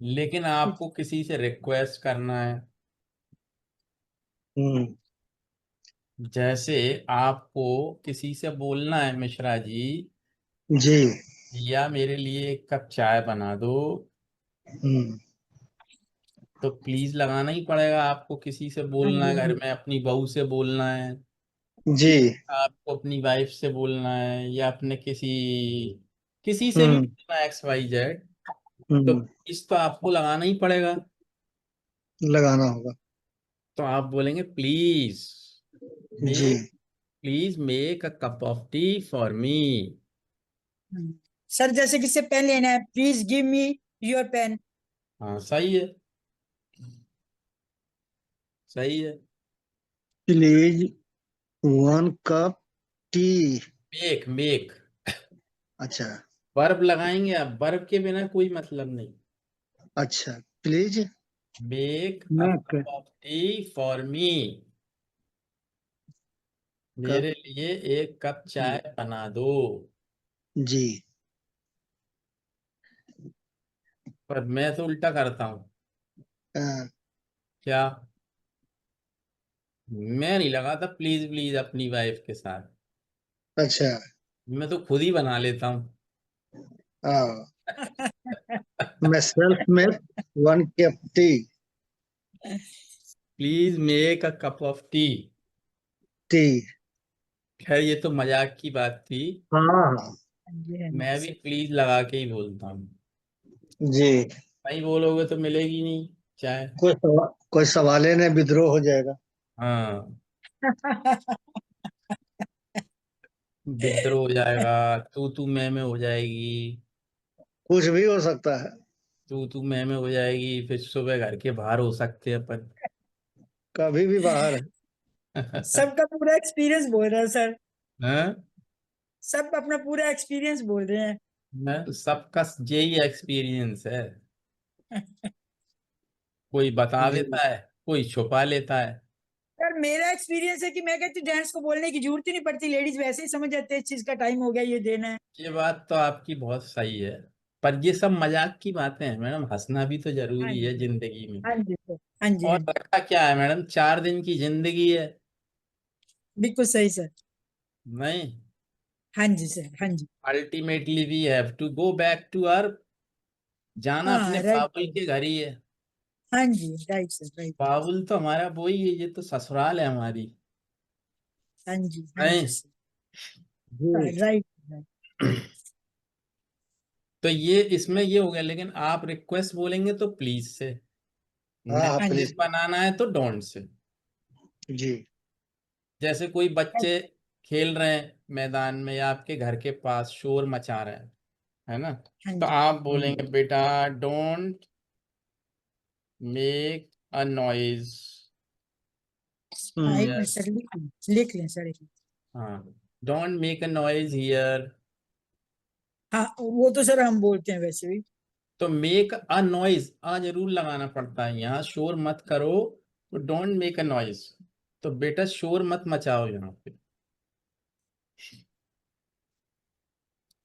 लेकिन आपको किसी से रिक्वेस्ट करना है। हम्म। जैसे आपको किसी से बोलना है, मिश्रा जी, जी। या मेरे लिए एक कप चाय बना दो, हम्म। तो प्लीज लगाना ही पड़ेगा आपको। किसी से हाँ बोलना जी, है, हाँ घर जी, में अपनी बहू से बोलना है, जी। आपको अपनी वाइफ से बोलना है, या अपने किसी किसी से भी हम्म। बोलना है, एक्स वाई जेड, तो हम्म। इस तो आपको लगाना ही पड़ेगा। लगाना होगा। तो आप बोलेंगे प्लीज जी। Make, please make a cup of tea for me. हाँ। सर जैसे किसी से पेन लेना है, please give me your pen. हाँ, सही है, सही है। Please one cup tea. Make, make, अच्छा। वर्ब लगाएंगे आप, वर्ब के बिना कोई मतलब नहीं। अच्छा। Please make a make cup of tea for me, cup. मेरे लिए एक कप चाय बना दो। जी। पर मैं तो उल्टा करता हूँ। हाँ, क्या? मैं नहीं लगाता प्लीज प्लीज अपनी वाइफ के साथ, अच्छा। मैं तो खुद ही बना लेता हूँ। हाँ, मैं self make one cup T. Please make a cup of T. T. खैर, ये तो मजाक की बात थी। हाँ हाँ। हाँ जी, हाँ मैं भी जी। प्लीज लगा के ही बोलता हूँ। जी। नहीं बोलोगे तो मिलेगी नहीं चाय। कोई सवाल नहीं, विद्रोह हो जाएगा। हाँ, विद्रोह हो जाएगा, तू मैं हो जाएगी, कुछ भी हो सकता है। तू मैं हो जाएगी, फिर सुबह घर के बाहर हो सकते हैं अपन। कभी भी बाहर है। सबका पूरा एक्सपीरियंस बोल रहे हैं सर। हाँ? सब अपना पूरा एक्सपीरियंस बोल रहे हैं। मैं सबका यही एक्सपीरियंस है, कोई बता जी। देता है, कोई छुपा लेता है। सर मेरा एक्सपीरियंस है कि मैं कहती हूँ जेंट्स को बोलने की जरूरत ही नहीं पड़ती, लेडीज वैसे ही समझ जाते हैं इस चीज का टाइम हो गया, ये देना है। ये बात तो आपकी बहुत सही है, पर ये सब मजाक की बातें हैं मैडम, हंसना भी तो हाँ जरूरी है जी, जिंदगी में। हाँ जी सर, हाँ जी, हाँ और जी। रखा क्या है मैडम, 4 दिन की जिंदगी है। बिल्कुल सही सर। नहीं, हाँ जी सर, हाँ जी। Ultimately we have to go back to earth, जाना अपने हाँ राइट बाबुल सर। के घर ही है। हाँ जी, राइट सर, राइट। बाबुल तो हमारा वो ही है, ये तो ससुराल है हमारी। हाँ जी, हाँ जी नहीं। सर। हाँ, जी। Right, right. तो ये इसमें ये हो गया, लेकिन आप रिक्वेस्ट बोलेंगे तो प्लीज से, हाँ हाँ हाँ नेगेटिव जी, प्लीज। बनाना है तो डोंट से। जी। जैसे कोई बच्चे खेल रहे हैं मैदान में या आपके घर के पास शोर मचा रहे हैं, है ना, हाँ तो जी। आप बोलेंगे बेटा डोंट मेक अ नॉइज हाँ एक हियर। मिनट सर, लिख लें सर, एक मिनट। हाँ, don't make a noise here. हाँ वो तो सर हम बोलते हैं वैसे भी। तो मेक अ नॉइज, आ जरूर लगाना पड़ता है यहाँ, शोर मत करो, तो डोंट मेक अ नॉइज, तो बेटा शोर मत मचाओ यहाँ पे।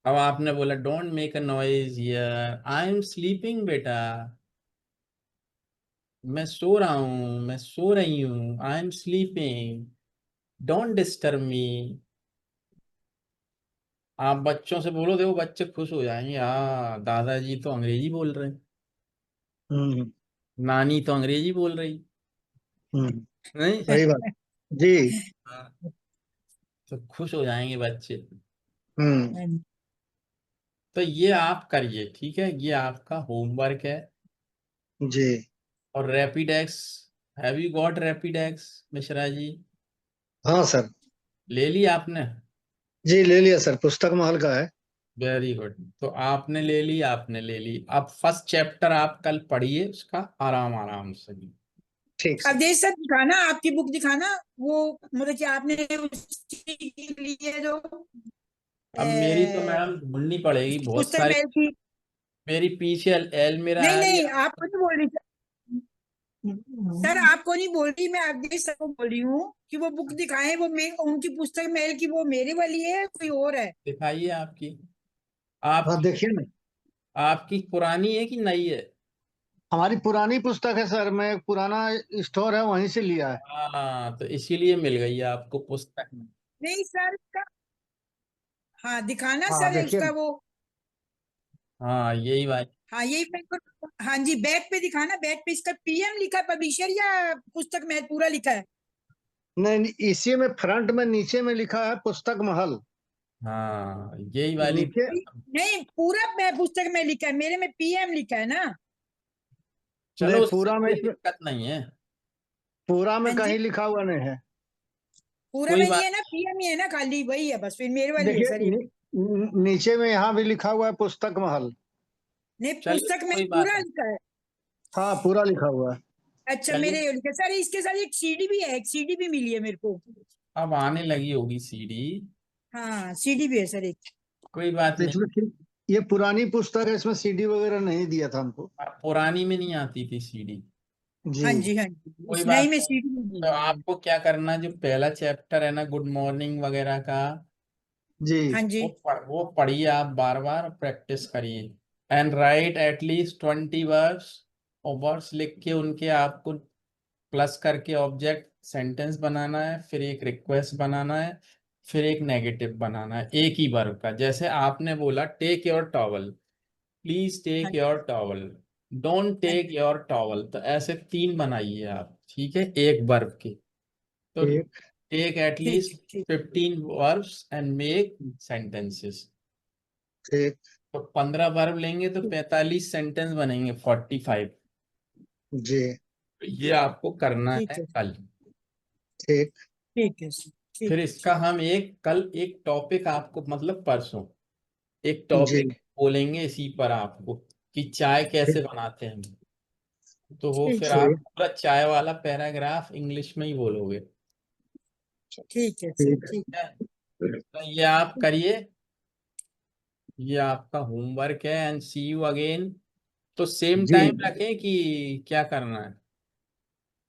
अब आपने बोला don't make a noise here, I am sleeping बेटा, मैं सो रहा हूँ, मैं सो रही हूँ, I am sleeping, don't disturb me. आप बच्चों से बोलो, देखो बच्चे खुश हो जाएंगे, हाँ दादाजी तो अंग्रेजी बोल रहे हैं, हम्म नानी तो अंग्रेजी बोल रही, नहीं? सही बात। जी। हाँ, तो खुश हो जाएंगे बच्चे। हम्म हाँ जी। तो ये आप करिए, ठीक है, ये आपका होमवर्क है। जी। और Rapidex, have you got Rapidex Mishra ji? हाँ सर। ले लिया आपने? जी ले लिया सर, पुस्तक महल का है। वेरी गुड, तो आपने ले ली, आपने ले ली। अब फर्स्ट चैप्टर आप कल पढ़िए उसका, आराम आराम से। ठीक सर। अवधेश सर दिखाना, आपकी बुक दिखाना, वो मतलब कि आपने उसी के लिए जो अब मेरी तो अ, मैम ढूंढनी पड़ेगी बहुत पुस्तक सारी, महल की। मेरी पीछे एलमीरा नहीं है नहीं, या। आपको नहीं बोल रही सर, आपको नहीं बोल रही मैं, अवधेश सर को बोल रही हूँ कि वो बुक दिखाएं, वो उनकी पुस्तक महल की, वो मेरे वाली है कोई और है? दिखाइए आपकी, हाँ आपकी देखिए ना, आपकी पुरानी है कि नई है? हमारी पुरानी पुस्तक है सर, मैं एक पुराना स्टोर है वहीं से लिया है। हाँ, तो इसीलिए मिल गई है आपको पुस्तक। नहीं सर का, हाँ दिखाना हाँ सर देखिए उसका ना। वो। हाँ यही बात। हाँ यही हाँ जी, बैक पे दिखाना, बैक पे इसका पीएम लिखा है पब्लिशर या पुस्तक महल पूरा लिखा है? नहीं नहीं, इसी में फ्रंट में नीचे में लिखा है पुस्तक महल। हाँ यही वाली नीचे। नहीं, पूरा पुस्तक में लिखा है, मेरे में पीएम लिखा है ना। चलो नहीं उससे पूरा में कोई इसमें, दिक्कत नहीं है, पूरा में हाँ जी, कहीं लिखा हुआ नहीं है। पूरा कोई में नहीं बात। है ना, पीएम ही है ना, खाली वही है बस, फिर मेरे वाली है देखिए सर ये। नीचे में यहाँ भी लिखा हुआ है पुस्तक महल। नहीं, चलिए पुस्तक में कोई बात पूरा नहीं। लिखा है। हाँ पूरा लिखा हुआ है। अच्छा, चलिए, मेरे लिखा सर, इसके साथ एक सीडी भी है, एक सीडी भी मिली है मेरे को। अब आने लगी होगी सीडी, हाँ सीडी भी है सर एक। कोई बात तो नहीं। इसमें ये पुरानी पुस्तक है, इसमें सीडी वगैरह नहीं दिया था हमको। पुरानी में नहीं आती थी सीडी। जी। हाँ जी हाँ जी, कोई इस नई बात में नहीं। सीडी भी तो मिली है। आपको क्या करना, जो पहला चैप्टर है ना गुड मॉर्निंग वगैरह का, जी। हाँ जी वो पढ़िए आप, बार बार प्रैक्टिस करिए। एंड राइट एटलीस्ट 20 वर्ड्स, और वर्ड्स लिख के उनके आपको प्लस करके ऑब्जेक्ट सेंटेंस बनाना है, फिर एक रिक्वेस्ट बनाना है, फिर एक नेगेटिव बनाना है, एक ही वर्ब का। जैसे आपने बोला टेक योर टॉवल, प्लीज हाँ टेक योर टॉवल, डोंट हाँ टेक योर टॉवल, तो ऐसे 3 बनाइए आप, ठीक है, एक वर्ब के। तो ठीक। टेक ठीक एटलीस्ट है ठीक। 15 वर्ब्स एंड मेक सेंटेंसेस। ठीक। तो 15 वर्ब लेंगे तो 45 सेंटेंस बनेंगे, 45। जी। ये आपको करना ठीक है है कल। ठीक। ठीक है सर, फिर ठीक है इसका हम एक कल एक टॉपिक आपको, मतलब परसों एक जी। टॉपिक बोलेंगे इसी पर आपको, कि चाय कैसे ठीक। बनाते हैं। तो वो ठीक फिर है आप ठीक। पूरा चाय वाला पैराग्राफ इंग्लिश में ही बोलोगे, ठीक है सर, ठीक ठीक। ठीक है? तो ये आप करिए, ये आपका होमवर्क है, एंड सी यू अगेन। तो सेम जी। टाइम रखें कि क्या करना है?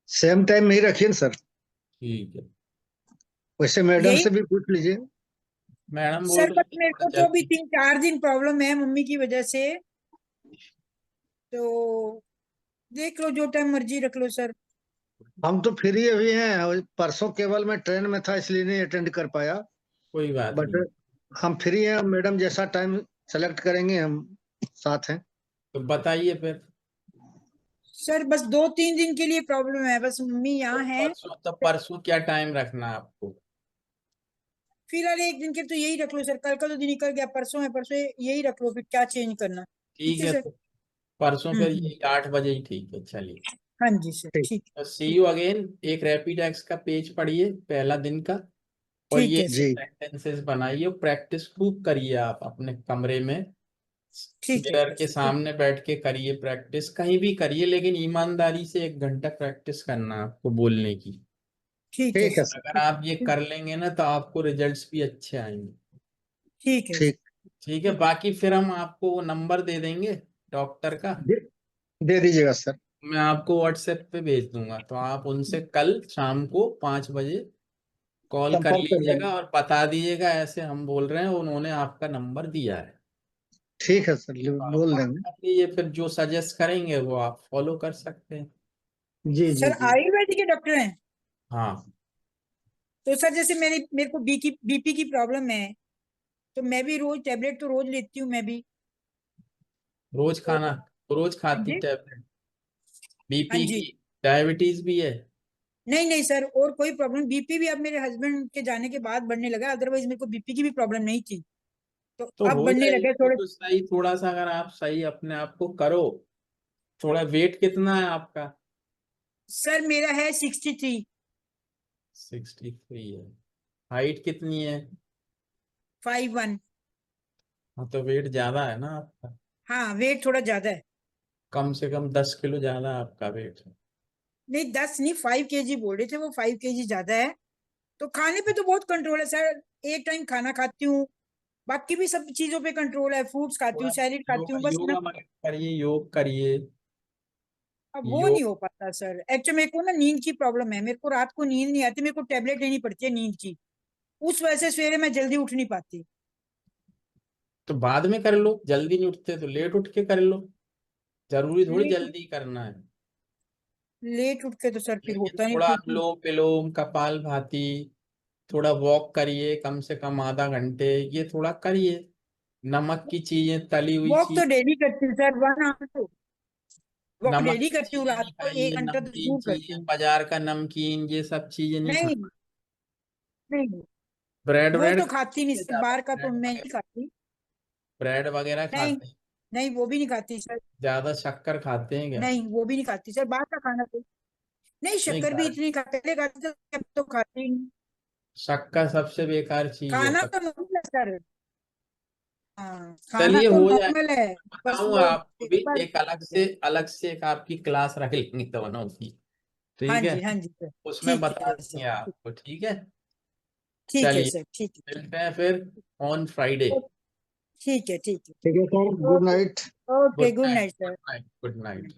सेम टाइम में ही रखिए ना सर। ठीक है, वैसे मैडम यही से भी पूछ लीजिए। मैडम बोल सर, रही बस थी मेरे थोड़ा को तो अभी जल्दी। 3-4 दिन प्रॉब्लम है मम्मी की वजह से, तो देख लो, जो टाइम मर्जी रख लो सर। हम तो फ्री अभी हैं, और परसों केवल मैं ट्रेन में था इसलिए नहीं अटेंड कर पाया। कोई बात बट नहीं, हम फ्री हैं, मैडम जैसा टाइम सेलेक्ट करेंगे हम साथ हैं। तो बताइए फिर। सर बस 2-3 दिन के लिए प्रॉब्लम है, बस मम्मी तो यहाँ है। परसों क्या टाइम रखना है आपको? फिलहाल एक दिन के तो यही रख लो सर, कल का तो दिन निकल गया, परसों है, परसों यही रख लो, फिर क्या चेंज करना। ठीक ठीक है है, सर। तो परसों फिर हम्म। ये 8 बजे ही ठीक है, चलिए। हाँ जी सर, ठीक। ठीक। तो सी यू अगेन। एक रैपिड एक्स का पेज पढ़िए, पहला दिन का, और ठीक ये है सर, जी। सेंटेंसेस बनाइए, प्रैक्टिस खूब करिए आप अपने कमरे में, ठीक है मिरर के ठीक। सामने बैठ के करिए प्रैक्टिस, कहीं भी करिए, लेकिन ईमानदारी से 1 घंटा प्रैक्टिस करना है आपको बोलने की। ठीक है ठीक है सर, सर। अगर आप ये कर लेंगे ना तो आपको रिजल्ट्स भी अच्छे आएंगे। ठीक है ठीक। ठीक है, बाकी फिर हम आपको वो नंबर दे देंगे डॉक्टर का? दे दीजिएगा सर। मैं आपको व्हाट्सएप पे भेज दूंगा, तो आप उनसे कल शाम को 5 बजे कॉल कर संपर्क कर लीजिएगा लेंगे। और बता दीजिएगा ऐसे हम बोल रहे हैं, उन्होंने आपका नंबर दिया है। ठीक है सर, आप बोल बात देंगे। कर लीजिए, फिर जो सजेस्ट करेंगे वो आप फॉलो कर सकते हैं। जी जी सर जी। आयुर्वेदिक के डॉक्टर हैं? हाँ, तो सर जैसे मेरे को बीपी की प्रॉब्लम है, तो मैं भी रोज टैबलेट तो रोज लेती हूँ मैं भी। रोज तो खाना, रोज हाँ खाती जी। टैबलेट? हाँ बीपी जी। की, डायबिटीज भी है? नहीं नहीं सर, और कोई प्रॉब्लम, बीपी भी अब मेरे हस्बैंड के जाने के बाद बढ़ने लगा, अदरवाइज मेरे को बीपी की भी प्रॉब्लम नहीं थी, तो तो अब हो बढ़ने जाएगी लगे वो थोड़े। तो सही। थोड़ा सा अगर आप सही अपने आप को करो, थोड़ा वेट कितना है आपका? सर मेरा है 63। 63 है। हाइट कितनी है? 5'1". हाँ, तो वेट ज्यादा है ना आपका। हाँ वेट थोड़ा ज्यादा है। कम से कम 10 किलो ज्यादा आपका वेट है। नहीं 10 नहीं, 5 kg बोल रहे थे वो, 5 kg ज्यादा है। तो खाने पे तो बहुत कंट्रोल है सर, एक टाइम खाना खाती हूँ, बाकी भी सब चीजों पे कंट्रोल है, फ्रूट्स खाती थोड़ा हूँ, सैलेड खाती योगा हूँ, बस ना। योगा मत करिए, योग करिए। अब वो नहीं योग, हो पाता सर, एक्चुअली मेरे को ना नींद की प्रॉब्लम है, मेरे को रात को नींद नहीं आती, मेरे को टेबलेट लेनी पड़ती है नींद की, उस वजह से सवेरे मैं जल्दी उठ नहीं पाती। तो बाद में कर लो, जल्दी नहीं उठते तो लेट उठ के कर लो। जरूरी थोड़ी लेट जल्दी करना है। लेट उठ के तो सर फिर लेकिन होता नहीं थोड़ा क्योंकि अनुलोम विलोम, कपाल भाती, थोड़ा वॉक करिए कम से कम आधा घंटे, ये थोड़ा करिए। नमक की चीजें, तली हुई वॉक तो चीज, डेली करती हूँ सर, 1 आवर वॉक नमक डेली की करती हूँ, चीजें रात नहीं को खाइए, 1 घंटा तो नमकीन जरूर करती चीजें, हूँ। बाजार का नमकीन, ये सब चीजें नहीं नहीं खाना। नहीं, ब्रेड वो ब्रेड तो खाती नहीं खाते हैं सर, ज्यादा, बाहर का तो ब्रेड मैं नहीं वगैरह, खाती। ब्रेड वगैरह नहीं खाते हैं? नहीं, वो भी नहीं खाती सर। ज्यादा शक्कर खाते हैं क्या? नहीं वो भी नहीं खाती सर, बाहर का खाना तो नहीं, नहीं, शक्कर भी इतनी पहले खाती थी, अब तो खाती ही नहीं। शक्कर सबसे बेकार चीज है खाना सब। तो नॉर्मल है सर। हाँ खाना चलिए तो हो जाए, नॉर्मल है, बस बताऊंगा वो आपको भी। पर। एक अलग से एक आपकी क्लास रख लेंगे दोनों की, हाँ ठीक है? जी हाँ जी सर। उसमें ठीक बता है सर, देंगे आपको, ठीक है? ठीक है चलिए, सर, ठीक है। मिलते हैं फिर ऑन फ्राइडे। ठीक है ठीक है। ठीक है sir, good okay. Night. Okay good good night, night good sir. Night, good night.